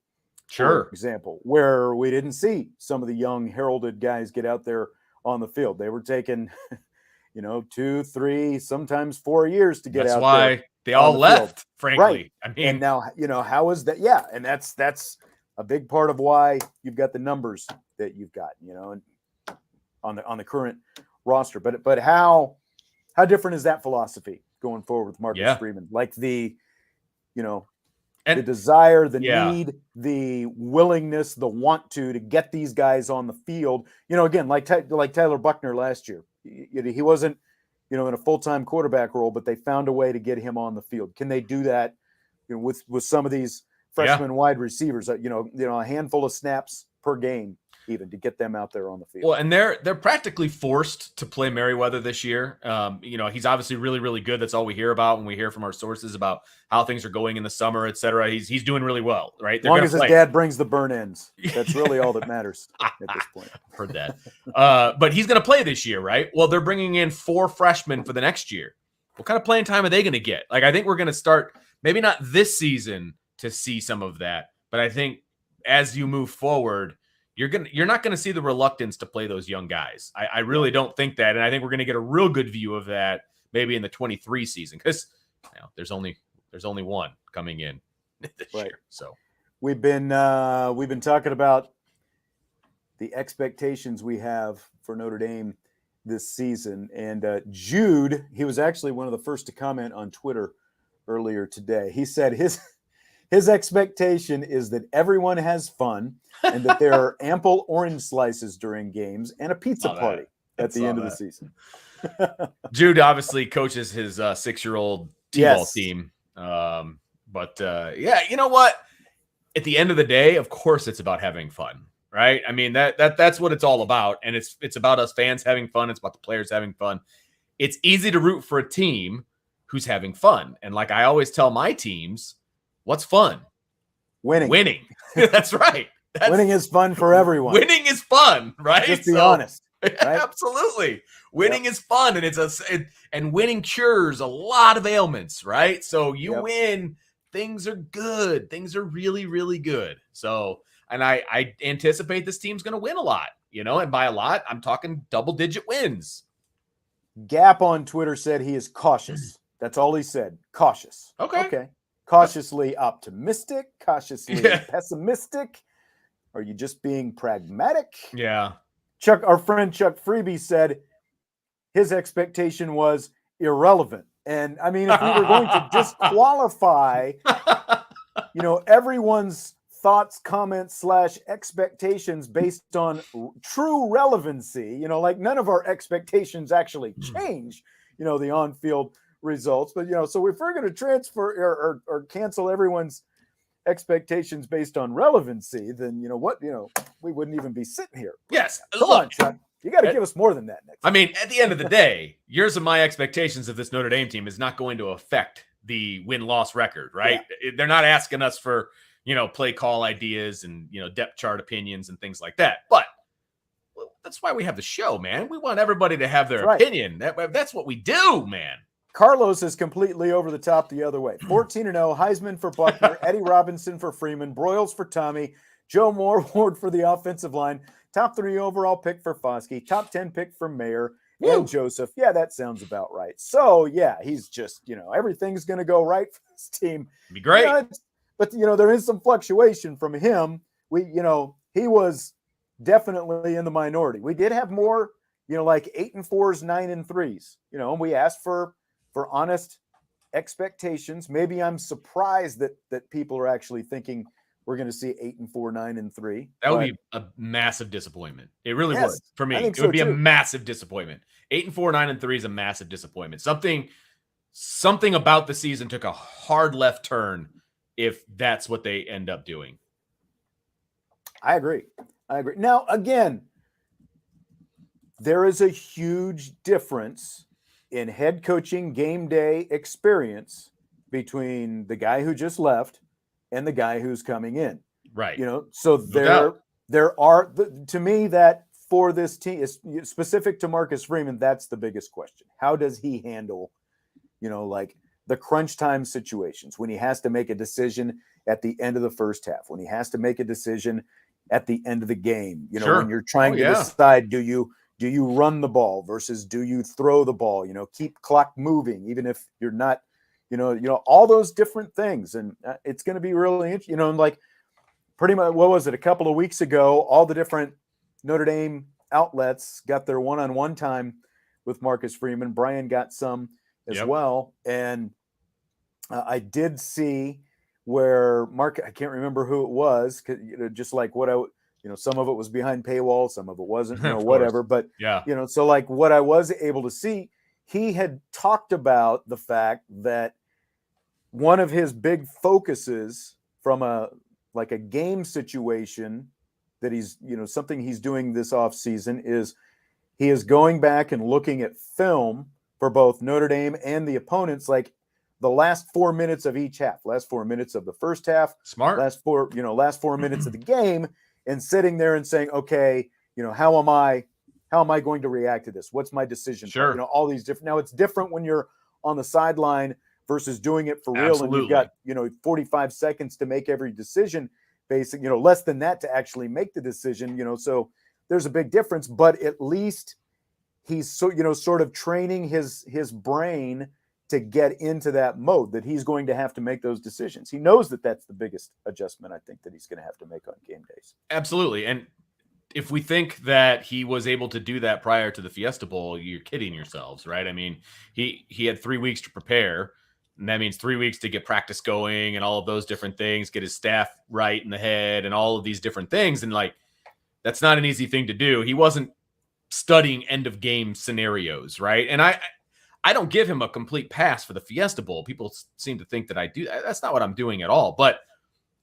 for example, where we didn't see some of the young heralded guys get out there on the field. They were taking 2, 3, sometimes 4 years to get out there. That's
why they all left, frankly.
Right.
I mean,
and now, how is that? Yeah. And that's a big part of why you've got the numbers that you've got, and on the current roster. But how different is that philosophy going forward with Marcus Freeman? Like the desire, the need, the willingness, the want to get these guys on the field. Again, like Tyler Buckner last year, he wasn't, in a full-time quarterback role, but they found a way to get him on the field. Can they do that, with some of these freshman wide receivers? A handful of snaps per game, even to get them out there on the field.
Well, and they're practically forced to play Merriweather this year. He's obviously really, really good. That's all we hear about when we hear from our sources about how things are going in the summer, et cetera. He's doing really well, right?
As long as his dad brings the burn ends, that's really all that matters at this point.
I've heard that. But he's going to play this year, right? Well, they're bringing in 4 freshmen for the next year. What kind of playing time are they going to get? Like, I think we're going to start, maybe not this season, to see some of that, but I think as you move forward, you're not going to see the reluctance to play those young guys. I really don't think that, and I think we're going to get a real good view of that maybe in the 23 season, because there's only one coming in this year. So
we've been talking about the expectations we have for Notre Dame this season, and Jude, he was actually one of the first to comment on Twitter earlier today. He said his expectation is that everyone has fun and that there are ample orange slices during games and a pizza party at the end of the season.
Jude obviously coaches his 6-year-old T-ball team. But you know what? At the end of the day, of course, it's about having fun, right? I mean, that's what it's all about. And it's about us fans having fun. It's about the players having fun. It's easy to root for a team who's having fun. And like I always tell my teams, what's fun? Winning. That's right.
Winning is fun for everyone.
Winning is fun, right?
Just be honest. Right?
Absolutely. Winning is fun, and and winning cures a lot of ailments, right? So you win, things are good. Things are really, really good. So, and I anticipate this team's going to win a lot, and by a lot, I'm talking double-digit wins.
Gap on Twitter said he is cautious. That's all he said. Cautious.
Okay.
Cautiously optimistic, cautiously pessimistic. Are you just being pragmatic?
Yeah.
Our friend Chuck Freebie said his expectation was irrelevant. And I mean, if we were going to disqualify, everyone's thoughts, comments / expectations based on true relevancy, like none of our expectations actually change, the on-field results. But, so if we're going to transfer or cancel everyone's expectations based on relevancy, then we wouldn't even be sitting here.
Yes.
Come on, Chuck. You got to give us more than that next time.
I mean, at the end of the day, yours and my expectations of this Notre Dame team is not going to affect the win-loss record, right? Yeah. They're not asking us for, play call ideas and, depth chart opinions and things like that. But that's why we have the show, man. We want everybody to have their opinion. That's what we do, man.
Carlos is completely over the top the other way. 14-0, Heisman for Buckner, Eddie Robinson for Freeman, Broyles for Tommy, Joe Ward for the offensive line, top 3 overall pick for Foskey, top 10 pick for Mayer, and Joseph. Yeah, that sounds about right. So, he's just, everything's going to go right for this team.
Be great.
But, there is some fluctuation from him. He was definitely in the minority. We did have more, like 8 and 4s, 9 and 3s, and we asked for honest expectations. Maybe I'm surprised that people are actually thinking we're going to see 8-4, 9-3.
That would be a massive disappointment. It really would for me.
I think
it would be
too.
a massive disappointment. 8-4, 9-3 is a massive disappointment. Something about the season took a hard left turn if that's what they end up doing.
I agree. Now, again, there is a huge difference in head coaching game day experience between the guy who just left and the guy who's coming in.
Right.
So there are, to me, that for this team, is specific to Marcus Freeman, that's the biggest question. How does he handle, like the crunch time situations when he has to make a decision at the end of the first half, when he has to make a decision at the end of the game, when you're trying to decide, do you run the ball versus do you throw the ball, keep clock moving, even if you're not, all those different things. And it's going to be really interesting, like pretty much, what was it? A couple of weeks ago, all the different Notre Dame outlets got their one-on-one time with Marcus Freeman. Brian got some as well. And I did see where I can't remember who it was, just like what some of it was behind paywall, some of it wasn't, whatever. But, so like what I was able to see, he had talked about the fact that one of his big focuses from a game situation that he's, something he's doing this off season is he is going back and looking at film for both Notre Dame and the opponents, like the last 4 minutes of each half, last 4 minutes of the first half,
smart,
last 4 minutes of the game, and sitting there and saying, okay, how am I going to react to this? What's my decision?
Sure.
All these different, now it's different when you're on the sideline versus doing it for real.
Absolutely.
And you've got, 45 seconds to make every decision, basically, less than that to actually make the decision, so there's a big difference, but at least he's sort of training his brain to get into that mode that he's going to have to make those decisions. He knows that that's the biggest adjustment I think that he's going to have to make on game days.
Absolutely. And if we think that he was able to do that prior to the Fiesta Bowl, you're kidding yourselves, right? I mean, he had 3 weeks to prepare, and that means 3 weeks to get practice going and all of those different things, get his staff right in the head and all of these different things. And that's not an easy thing to do. He wasn't studying end of game scenarios, right? And I don't give him a complete pass for the Fiesta Bowl. People seem to think that I do. That's not what I'm doing at all. But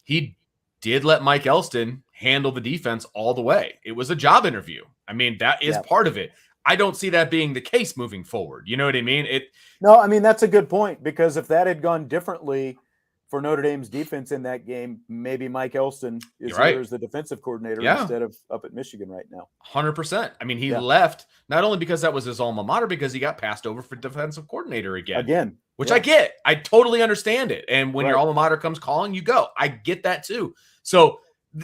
he did let Mike Elston handle the defense all the way. It was a job interview. I mean, that is part of it. I don't see that being the case moving forward. You know what I mean?
No, I mean, that's a good point, because if that had gone differently for Notre Dame's defense in that game, maybe Mike Elston is here as the defensive coordinator instead of up at Michigan right now.
100%. I mean, he left not only because that was his alma mater, because he got passed over for defensive coordinator again. Which I get. I totally understand it. And when your alma mater comes calling, you go. I get that too. So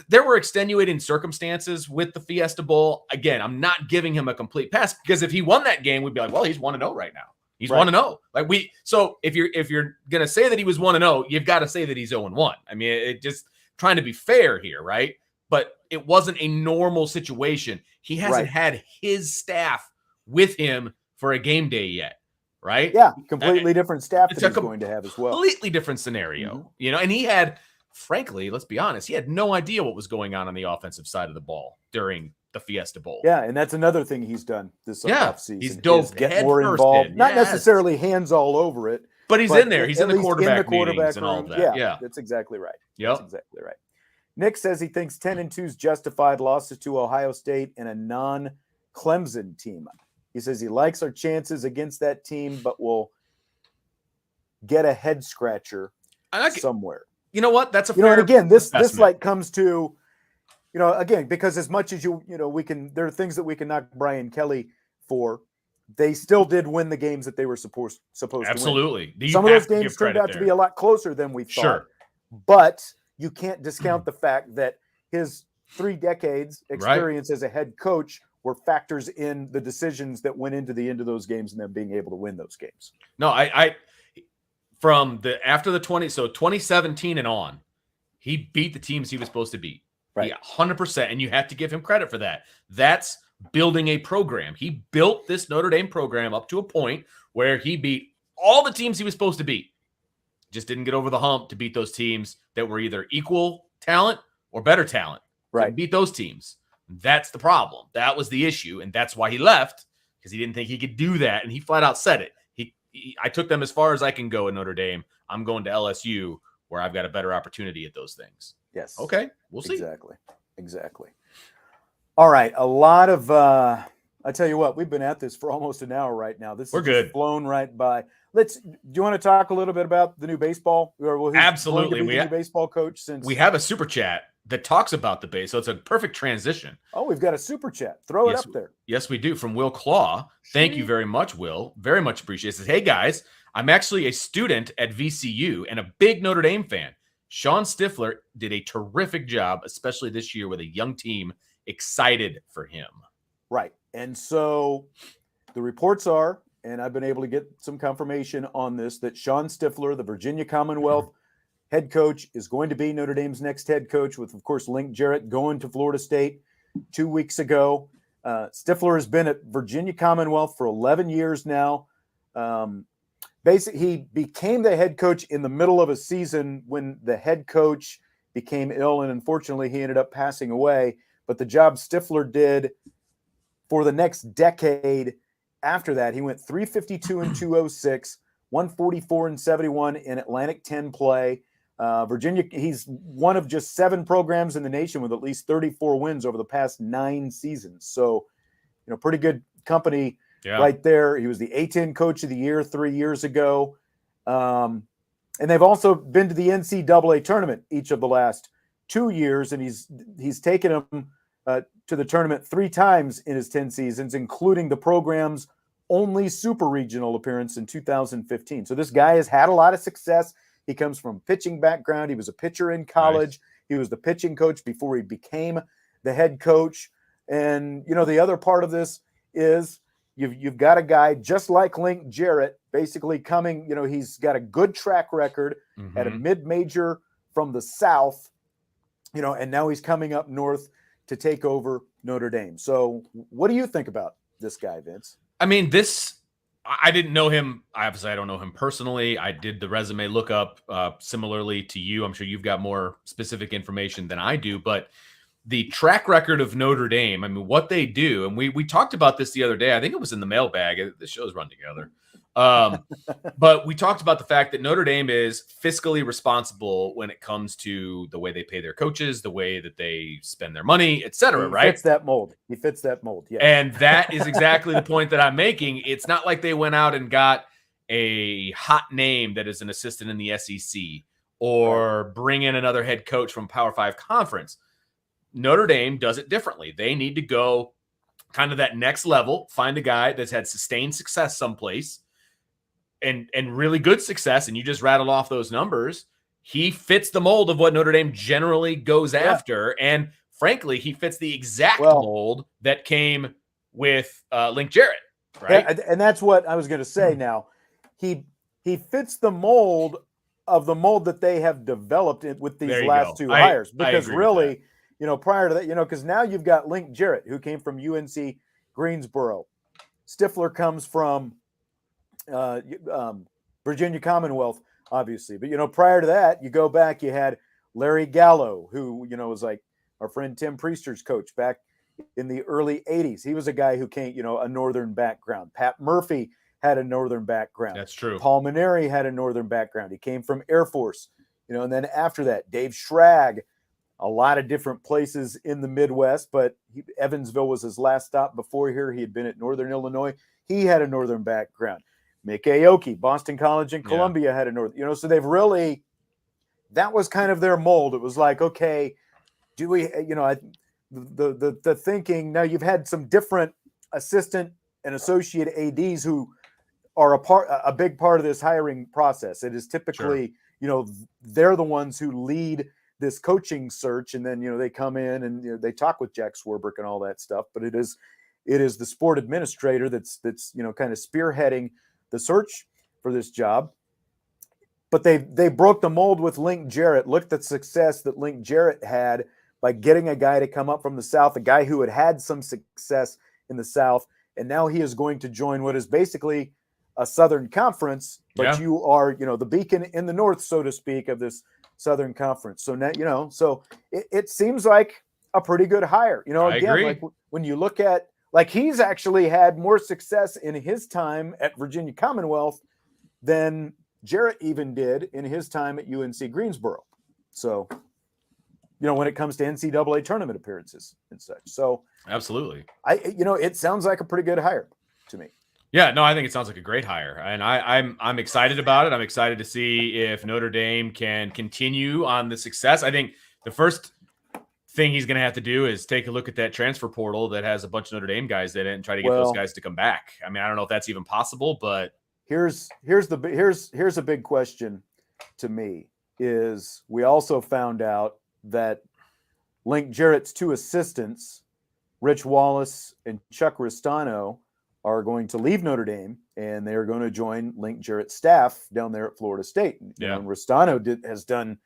there were extenuating circumstances with the Fiesta Bowl. Again, I'm not giving him a complete pass, because if he won that game, we'd be like, well, he's 1-0 right now. He's 1-0. So if you're gonna say that he was 1-0, you've got to say that he's 0-1. I mean, it just trying to be fair here, right? But it wasn't a normal situation. He hasn't had his staff with him for a game day yet, right?
Yeah, completely different staff that he's going to have as well.
Completely different scenario, and he had, frankly, let's be honest, he had no idea what was going on the offensive side of the ball during the Fiesta Bowl.
Yeah, and that's another thing he's done this offseason.
He's dove
get more involved. Not necessarily hands all over it,
but he's in there. He's in the quarterback meetings
room.
and all of that. Yeah,
that's exactly right.
Yep.
That's exactly right. Nick says he thinks 10-2's justified, losses to Ohio State and a non-Clemson team. He says he likes our chances against that team, but will get a head scratcher somewhere.
You know what? That's a fair
and again, this
assessment.
comes to, again, because as much as there are things that we can knock Brian Kelly for, they still did win the games that they were supposed to win.
Absolutely.
Some of those games turned out to be a lot closer than we thought.
Sure.
But you can't discount the fact that his 3 decades experience as a head coach were factors in the decisions that went into the end of those games and them being able to win those games.
No, I from after the 2017 and on, he beat the teams he was supposed to beat.
Right.
100%. And you have to give him credit for that. That's building a program. He built this Notre Dame program up to a point where he beat all the teams he was supposed to beat. Just didn't get over the hump to beat those teams that were either equal talent or better talent.
Right.
Beat those teams. That's the problem. That was the issue, and that's why he left, because he didn't think he could do that, and he flat out said it. I took them as far as I can go at Notre Dame. I'm going to LSU where I've got a better opportunity at those things.
Yes.
Okay, we'll see.
Exactly. All right, a lot of I tell you what, we've been at this for almost an hour right now. We're
good.
Flown right by. Do you want to talk a little bit about the new baseball? Or
Absolutely.
We have the new baseball coach since
we have a super chat that talks about the base, so it's a perfect transition.
Oh, we've got a super chat. Throw it up there.
Yes, we do. From Will Claw. Thank you very much, Will. Very much appreciate it. It says, hey guys, I'm actually a student at VCU and a big Notre Dame fan. Sean Stifler did a terrific job, especially this year with a young team. Excited for him.
Right. And so the reports are, and I've been able to get some confirmation on this, that Sean Stifler, the Virginia Commonwealth head coach, is going to be Notre Dame's next head coach, with, of course, Link Jarrett going to Florida State 2 weeks ago. Stifler has been at Virginia Commonwealth for 11 years now. Basically, he became the head coach in the middle of a season when the head coach became ill, and unfortunately, he ended up passing away. But the job Stifler did for the next decade after that, he went 352 and 206, 144 and 71 in Atlantic 10 play. Virginia, he's one of just 7 programs in the nation with at least 34 wins over the past 9 seasons. So, pretty good company right there. He was the A-10 Coach of the Year 3 years ago. And they've also been to the NCAA tournament each of the last 2 years, and he's taken them to the tournament 3 times in his 10 seasons, including the program's only super regional appearance in 2015. So this guy has had a lot of success. He comes from a pitching background. He was a pitcher in college. Nice. He was the pitching coach before he became the head coach. And, the other part of this is you've got a guy just like Link Jarrett basically coming, he's got a good track record at a mid-major from the South, and now he's coming up north to take over Notre Dame. So what do you think about this guy, Vince?
I mean, I didn't know him. Obviously, I don't know him personally. I did the resume lookup similarly to you. I'm sure you've got more specific information than I do, but the track record of Notre Dame, I mean, what they do, and we talked about this the other day. I think it was in the mailbag. The shows run together. But we talked about the fact that Notre Dame is fiscally responsible when it comes to the way they pay their coaches, the way that they spend their money, et cetera, right?
He fits that mold. Yeah.
And that is exactly the point that I'm making. It's not like they went out and got a hot name that is an assistant in the SEC or bring in another head coach from Power 5 conference. Notre Dame does it differently. They need to go kind of that next level, find a guy that's had sustained success someplace, and really good success, and you just rattled off those numbers. He fits the mold of what Notre Dame generally goes after, and frankly, he fits the exact mold that came with Link Jarrett, right?
Yeah, and that's what I was going to say. Now, he fits the mold of the mold that they have developed with these last 2 hires, because really, prior to that, because now you've got Link Jarrett, who came from UNC Greensboro. Stifler comes from Virginia Commonwealth, obviously. But, prior to that, you go back, you had Larry Gallo, who, was like our friend Tim Priester's coach back in the early 80s. He was a guy who came, a Northern background. Pat Murphy had a Northern background.
That's true.
Paul Maneri had a Northern background. He came from Air Force, and then after that, Dave Schrag, a lot of different places in the Midwest, but Evansville was his last stop before here. He had been at Northern Illinois. He had a Northern background. Mick Aoki, Boston College and Columbia had a Northern, so they've really, that was kind of their mold. It was like, okay, do we, the thinking, now you've had some different assistant and associate ADs who are a big part of this hiring process. It is typically, they're the ones who lead this coaching search, and then, they come in and they talk with Jack Swarbrick and all that stuff, but it is the sport administrator that's kind of spearheading the search for this job. But they broke the mold with Link Jarrett. Look at the success that Link Jarrett had by getting a guy to come up from the South, a guy who had some success in the South, and now he is going to join what is basically a Southern Conference, but
Yeah.
you are, the beacon in the North, so to speak, of this Southern Conference. So now, so it seems like a pretty good hire.
I
Again,
agree.
like when you look at, like, he's actually had more success in his time at Virginia Commonwealth than Jarrett even did in his time at UNC Greensboro. So, when it comes to NCAA tournament appearances and such. So
Absolutely.
it sounds like a pretty good hire to me.
Yeah, no, I think it sounds like a great hire, and I'm excited about it. I'm excited to see if Notre Dame can continue on the success. I think the first thing he's going to have to do is take a look at that transfer portal that has a bunch of Notre Dame guys in it and try to get those guys to come back. I mean, I don't know if that's even possible, but
here's a big question to me is we also found out that Link Jarrett's two assistants, Rich Wallace and Chuck Ristano, are going to leave Notre Dame, and they're going to join Link Jarrett's staff down there at Florida State. And Ristano has done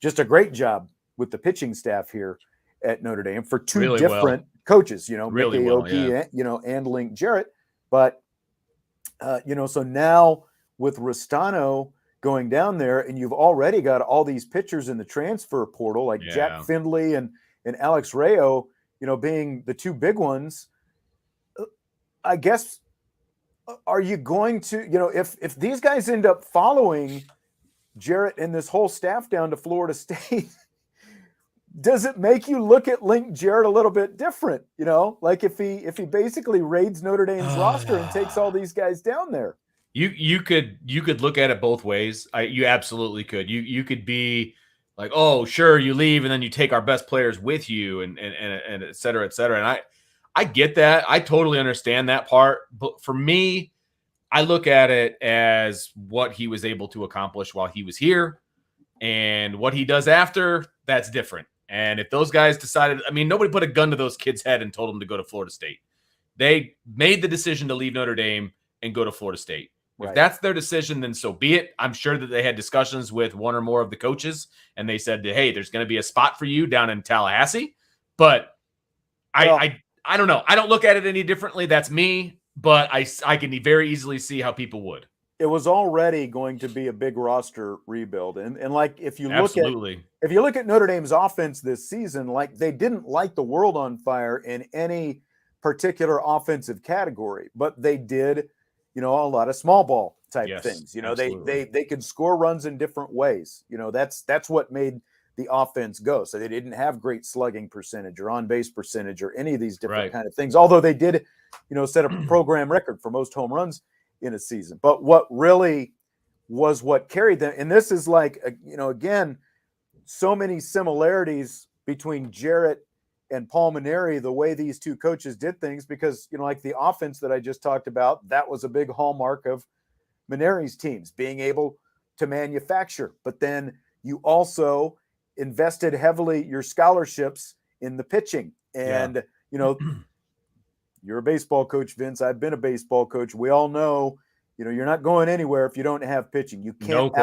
just a great job with the pitching staff here at Notre Dame for two really different coaches,
really
Mickey Aoki, and Link Jarrett. But, so now with Ristano going down there, and you've already got all these pitchers in the transfer portal, like Jack Findlay and Alex Rayo, being the two big ones. I guess, are you going to, if these guys end up following Jarrett and this whole staff down to Florida State, does it make you look at Link Jarrett a little bit different? Like if he basically raids Notre Dame's roster and takes all these guys down there.
You could look at it both ways. You absolutely could. You could be like, oh, sure, you leave and then you take our best players with you and et cetera, et cetera. And I get that. I totally understand that part. But for me, I look at it as what he was able to accomplish while he was here, and what he does after, that's different. And if those guys decided, I mean, nobody put a gun to those kids' head and told them to go to Florida State. They made the decision to leave Notre Dame and go to Florida State. Right. If that's their decision, then so be it. I'm sure that they had discussions with one or more of the coaches, and they said, hey, there's going to be a spot for you down in Tallahassee. But I don't know. I don't look at it any differently. That's me, but I can very easily see how people would.
It was already going to be a big roster rebuild, and like if you look at Notre Dame's offense this season, like they didn't light the world on fire in any particular offensive category, but they did, a lot of small ball type things. They could score runs in different ways. That's what made the offense go. So they didn't have great slugging percentage or on base percentage or any of these different kind of things. Although they did, set a program record for most home runs in a season. But what really was what carried them, and this is like, again, so many similarities between Jarrett and Paul Mainieri, the way these two coaches did things, because, like the offense that I just talked about, that was a big hallmark of Mainieri's teams, being able to manufacture. But then you also invested heavily your scholarships in the pitching. And, you're a baseball coach, Vince. I've been a baseball coach. We all know, you're not going anywhere if you don't have pitching. You can't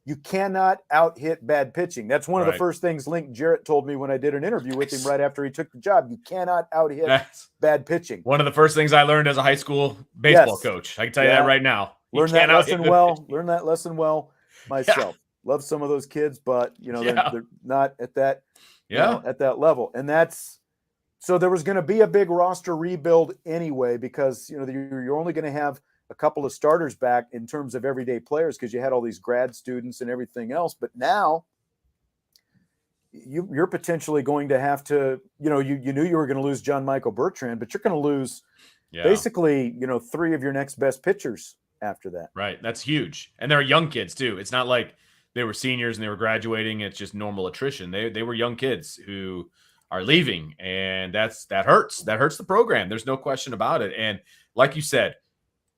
You cannot out-hit bad pitching. That's one of the first things Link Jarrett told me when I did an interview with him right after he took the job. You cannot out-hit bad pitching.
One of the first things I learned as a high school baseball coach. I can tell you that right now.
Learn that lesson well myself. Love some of those kids, but they're not at that at that level. And so there was going to be a big roster rebuild anyway, because you're only going to have a couple of starters back in terms of everyday players, because you had all these grad students and everything else. But now you're potentially going to have to, you knew you were going to lose John Michael Bertrand, but you're going to lose basically, three of your next best pitchers after that.
Right. That's huge. And they're young kids too. It's not like they were seniors and they were graduating. It's just normal attrition. They were young kids who are leaving, and that hurts. That hurts the program. There's no question about it. And like you said,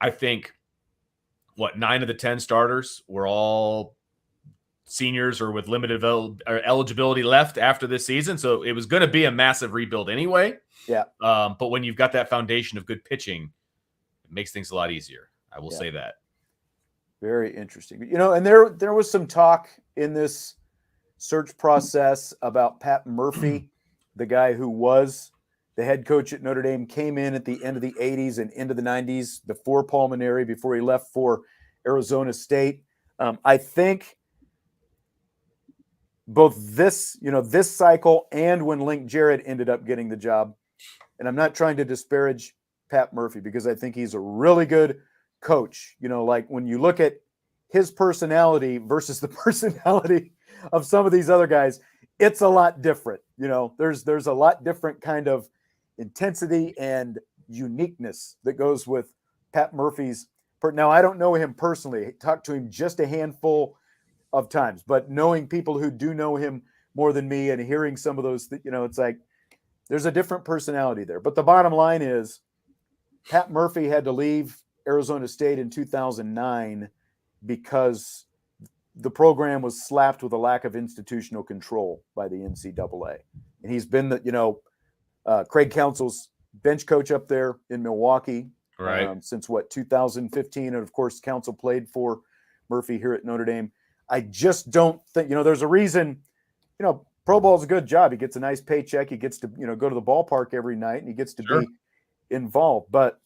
I think 9 of the 10 starters were all seniors or with limited eligibility left after this season. So it was going to be a massive rebuild anyway.
Yeah.
But when you've got that foundation of good pitching, it makes things a lot easier. I will say that.
Very interesting. And there was some talk in this search process about Pat Murphy, the guy who was the head coach at Notre Dame, came in at the end of the 80s and into the 90s before Paul Maneri, before he left for Arizona State. I think both this cycle and when Link Jarrett ended up getting the job, and I'm not trying to disparage Pat Murphy because I think he's a really good coach. Like when you look at his personality versus the personality of some of these other guys, it's a lot different. There's a lot different kind of intensity and uniqueness that goes with Pat Murphy's. Now, I don't know him personally. I talked to him just a handful of times, but knowing people who do know him more than me and hearing some of those, it's like there's a different personality there. But the bottom line is Pat Murphy had to leave Arizona State in 2009 because the program was slapped with a lack of institutional control by the NCAA. And he's been Craig Counsell's bench coach up there in Milwaukee,
right?
Since 2015. And of course, Counsell played for Murphy here at Notre Dame. I just don't think, there's a reason, Pro Bowl's a good job. He gets a nice paycheck. He gets to, go to the ballpark every night and he gets to be involved. But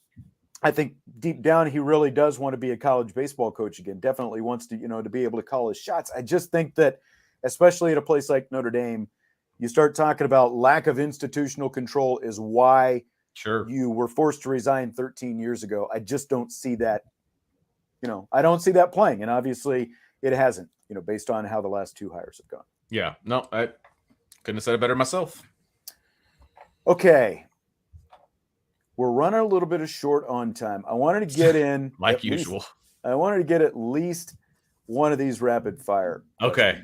I think deep down, he really does want to be a college baseball coach again. Definitely wants to, to be able to call his shots. I just think that, especially at a place like Notre Dame, you start talking about lack of institutional control is why you were forced to resign 13 years ago. I just don't see that, I don't see that playing. And obviously it hasn't, based on how the last two hires have gone.
Yeah, no, I couldn't have said it better myself.
Okay. We're running a little bit of short on time. I wanted to get in
like usual.
I wanted to get at least one of these rapid fire.
Okay.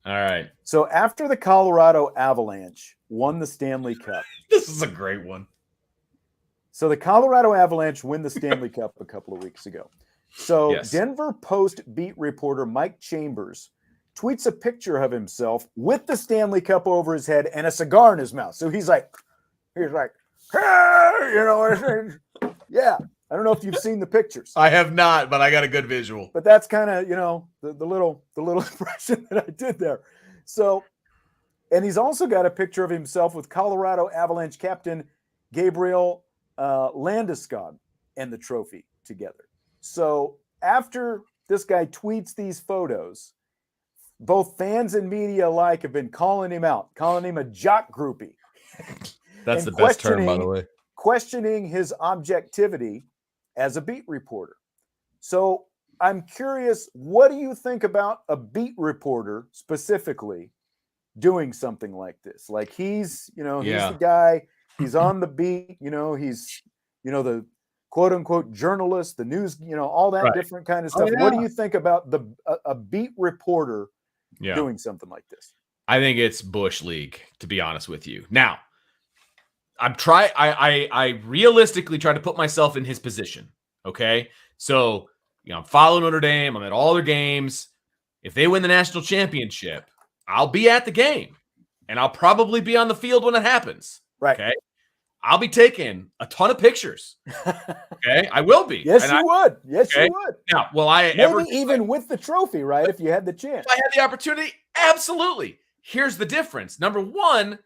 All right.
So after the Colorado Avalanche won the Stanley Cup.
This is a great one.
So the Colorado Avalanche win the Stanley Cup a couple of weeks ago. So yes. Denver Post beat reporter Mike Chambers tweets a picture of himself with the Stanley Cup over his head and a cigar in his mouth. So he's like, hey, yeah. I don't know if you've seen the pictures.
I have not, but I got a good visual.
But that's kind of, the little impression that I did there. So, and he's also got a picture of himself with Colorado Avalanche captain Gabriel Landeskog and the trophy together. So after this guy tweets these photos, both fans and media alike have been calling him out, calling him a jock groupie.
That's the best term, by the way.
Questioning his objectivity as a beat reporter. So I'm curious, what do you think about a beat reporter specifically doing something like this? Like he's the guy, he's on the beat, he's, the quote unquote journalist, the news, all that different kind of stuff. What do you think about a beat reporter doing something like this?
I think it's Bush League, to be honest with you. Now, I realistically try to put myself in his position. Okay. So, I'm following Notre Dame. I'm at all their games. If they win the national championship, I'll be at the game and I'll probably be on the field when it happens.
Right.
Okay. I'll be taking a ton of pictures. Okay. I will be.
Yes, you would. Yes, you would.
Now, will I
even with the trophy, right? If you had the chance.
If I had the opportunity, absolutely. Here's the difference. Number one,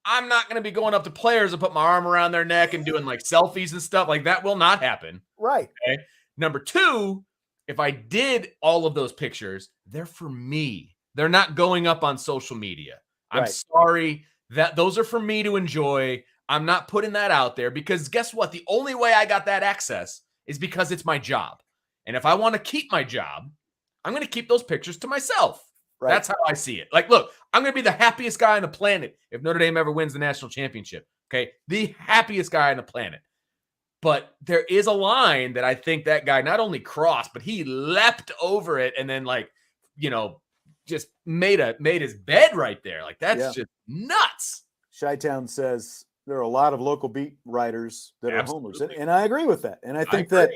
I'm not going to be going up to players and put my arm around their neck and doing like selfies and stuff. Like that will not happen.
Right.
Okay. Number two, if I did all of those pictures, they're for me. They're not going up on social media. I'm sorry that those are for me to enjoy. I'm not putting that out there because guess what? The only way I got that access is because it's my job. And if I want to keep my job, I'm going to keep those pictures to myself. Right. That's how I see it. Like, look, I'm going to be the happiest guy on the planet if Notre Dame ever wins the national championship. Okay. The happiest guy on the planet. But there is a line that I think that guy not only crossed, but he leapt over it and then just made his bed right there. Like that's just nuts.
Chi-Town says there are a lot of local beat writers that are homers. And I agree with that. And I think that,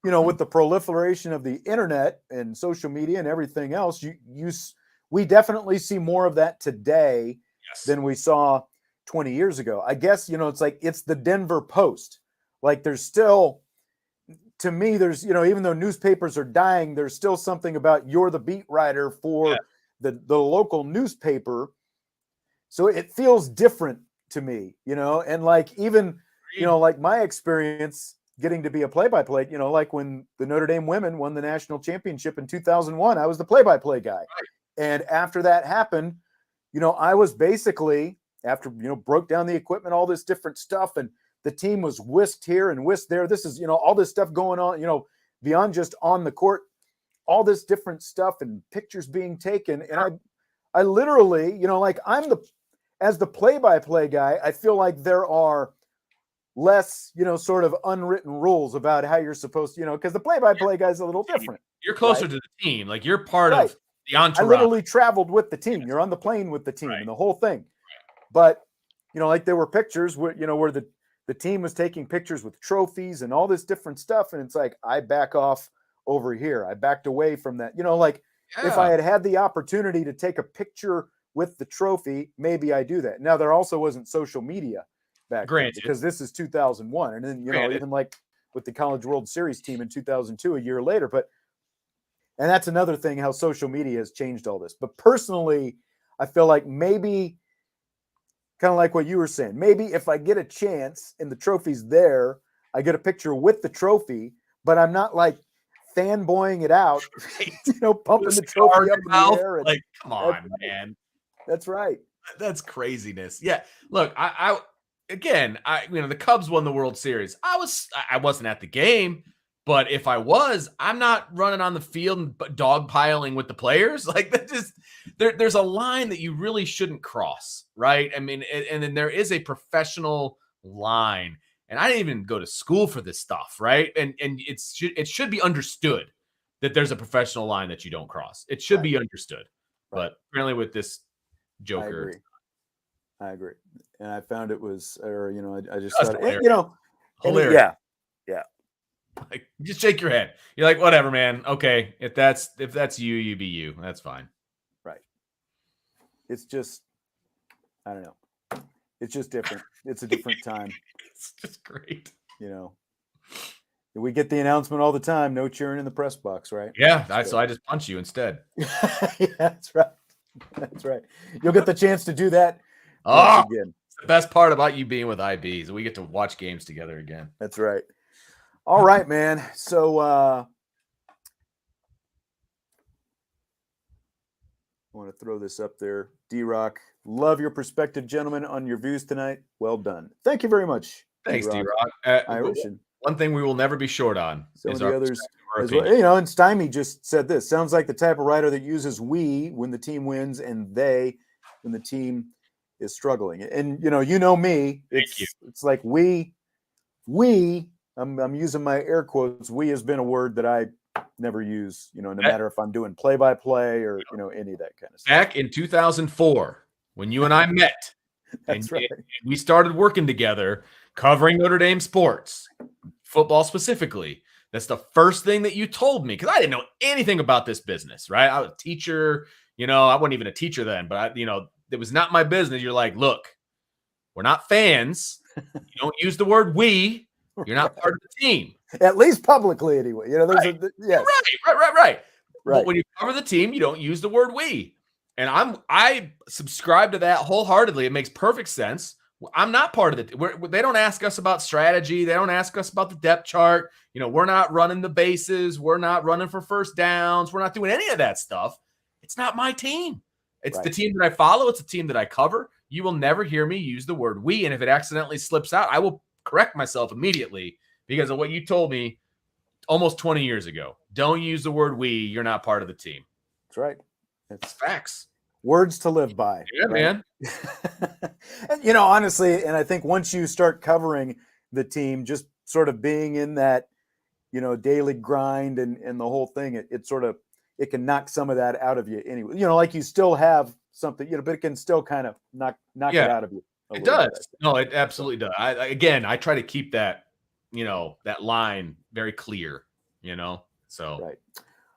with the proliferation of the internet and social media and everything else, we definitely see more of that today than we saw 20 years ago. I guess, it's like, it's the Denver Post. Like there's still, to me, there's, even though newspapers are dying, there's still something about you're the beat writer for the local newspaper. So it feels different to me, and like even, like my experience getting to be a play-by-play, like when the Notre Dame women won the national championship in 2001, I was the play-by-play guy.
Right.
And after that happened, I was basically, after, broke down the equipment, all this different stuff, and the team was whisked here and whisked there. This is, all this stuff going on, beyond just on the court, all this different stuff and pictures being taken. And I literally, like as the play-by-play guy, I feel like there are less, sort of unwritten rules about how you're supposed to, because the play-by-play guy's a little different.
You're closer to the team. Like you're part of the entourage.
I literally traveled with the team. You're on the plane with the team and the whole thing. But, like there were pictures where, where the team was taking pictures with trophies and all this different stuff. And it's like, I back off over here. I backed away from that, if I had the opportunity to take a picture with the trophy, maybe I do that. Now, there also wasn't social media back then, because this is 2001. And then, even like with the College World Series team in 2002, a year later. And that's another thing, how social media has changed all this. But personally, I feel like maybe kind of like what you were saying, maybe if I get a chance and the trophy's there, I get a picture with the trophy, but I'm not like fanboying it out, pumping the trophy up in the air. And,
like, come on, man.
That's right.
That's craziness. Yeah. Look, I the Cubs won the World Series. I wasn't at the game, but if I was, I'm not running on the field and dogpiling with the players. Like that just there's a line that you really shouldn't cross, right? I mean, and then there is a professional line. And I didn't even go to school for this stuff, right? And it should be understood that there's a professional line that you don't cross. It should be understood. Right. But apparently with this Joker,
I agree. And I found it was, I just thought,
hilarious.
Yeah.
Like, just shake your head. You're like, whatever, man. Okay, if that's you, you be you. That's fine.
Right. It's just, I don't know. It's just different. It's a different time.
It's just great.
We get the announcement all the time. No cheering in the press box, right?
Yeah. So I just punch you instead.
Yeah, that's right. That's right. You'll get the chance to do that again.
The best part about you being with IB is we get to watch games together again.
That's right. All right, man. So I want to throw this up there. D-Rock, love your perspective, gentlemen, on your views tonight. Well done. Thank you very much.
Thanks, D-Rock. One thing we will never be short on is our others
as well. And Stymie just said this. Sounds like the type of writer that uses we when the team wins and they when the team is struggling. And me. It's like we. I'm using my air quotes. We has been a word that I never use. No matter if I'm doing play-by-play or any of that kind of stuff.
Back in 2004, when you and I met,
That's right.
And we started working together, covering Notre Dame sports, football specifically. That's the first thing that you told me, because I didn't know anything about this business, right? I was a teacher, I wasn't even a teacher then, but it was not my business. You're like, look, we're not fans. You don't use the word we. You're not part of the team.
At least publicly, anyway. Yes.
Right. But when you cover the team, you don't use the word we. And I subscribe to that wholeheartedly. It makes perfect sense. I'm not part of it. They don't ask us about strategy. They don't ask us about the depth chart. We're not running the bases. We're not running for first downs. We're not doing any of that stuff. It's not my team. It's the team that I follow. It's the team that I cover. You will never hear me use the word we. And if it accidentally slips out, I will correct myself immediately because of what you told me almost 20 years ago. Don't use the word we. You're not part of the team.
That's right.
It's facts.
Words to live by.
Yeah, right?
Man. And, honestly, and I think once you start covering the team, just sort of being in that, daily grind and the whole thing, it can knock some of that out of you anyway. Like you still have something, but it can still kind of knock it out of you.
It does. No, it absolutely does. I try to keep that, that line very clear, so.
Right.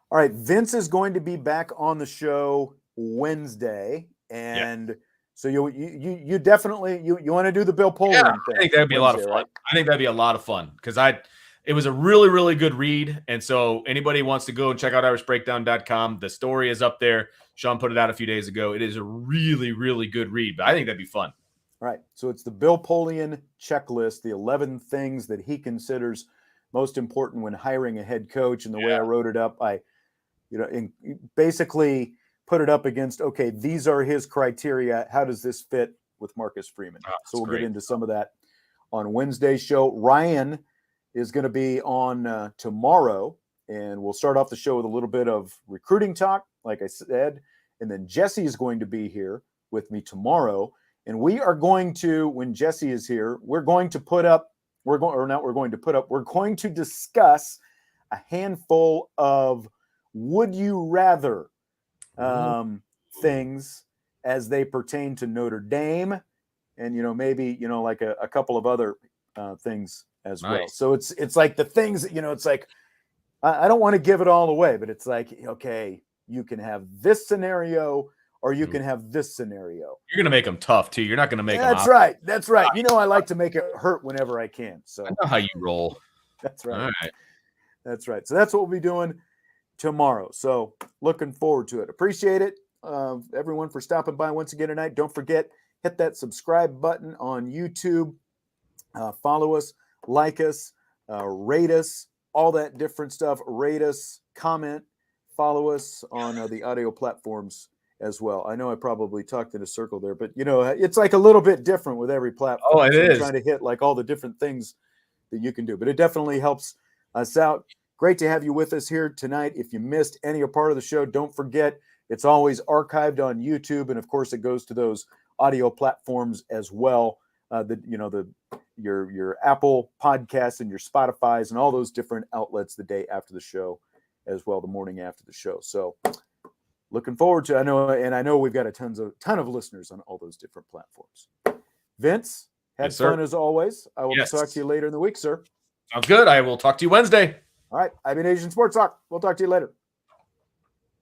All right. Vince is going to be back on the show Wednesday. And so you definitely, you want to do the Bill Poland thing.
I think that'd be a lot of fun. Right? I think that'd be a lot of fun because it was a really, really good read. And so anybody wants to go and check out irishbreakdown.com. The story is up there. Sean put it out a few days ago. It is a really, really good read, but I think that'd be fun.
All right. So it's the Bill Polian checklist, the 11 things that he considers most important when hiring a head coach. And the way I wrote it up, I basically put it up against, okay, these are his criteria. How does this fit with Marcus Freeman? So we'll get into some of that on Wednesday's show. Ryan is going to be on tomorrow, and we'll start off the show with a little bit of recruiting talk, like I said. And then Jesse is going to be here with me tomorrow. And we are going to, when Jesse is here, we're going to discuss a handful of would you rather things as they pertain to Notre Dame, and maybe like a couple of other things as well. So it's like the things that, it's like I don't want to give it all away, but it's like, okay, you can have this scenario or you can have this scenario.
You're going to make them tough too. You're not going to make them.
That's right. That's right. I like to make it hurt whenever I can. So
I know how you roll.
That's right.
All right.
That's right. So that's what we'll be doing tomorrow. So looking forward to it. Appreciate it, everyone, for stopping by once again tonight. Don't forget, hit that subscribe button on YouTube. Follow us, like us, rate us, all that different stuff. Rate us, comment, follow us on the audio platforms as well. I know I probably talked in a circle there, but it's like a little bit different with every platform.
Oh, it is.
I'm trying to hit like all the different things that you can do, but it definitely helps us out. Great to have you with us here tonight. If you missed any part of the show, don't forget it's always archived on YouTube, and of course it goes to those audio platforms as well. Your Apple Podcasts and your Spotify's and all those different outlets the day after the show, as well, the morning after the show. So looking forward to, I know we've got a ton of listeners on all those different platforms. Vince, had fun as always. I will talk to you later in the week, sir.
Sounds good. I will talk to you Wednesday.
All right. I've been Asian Sports Talk. We'll talk to you later.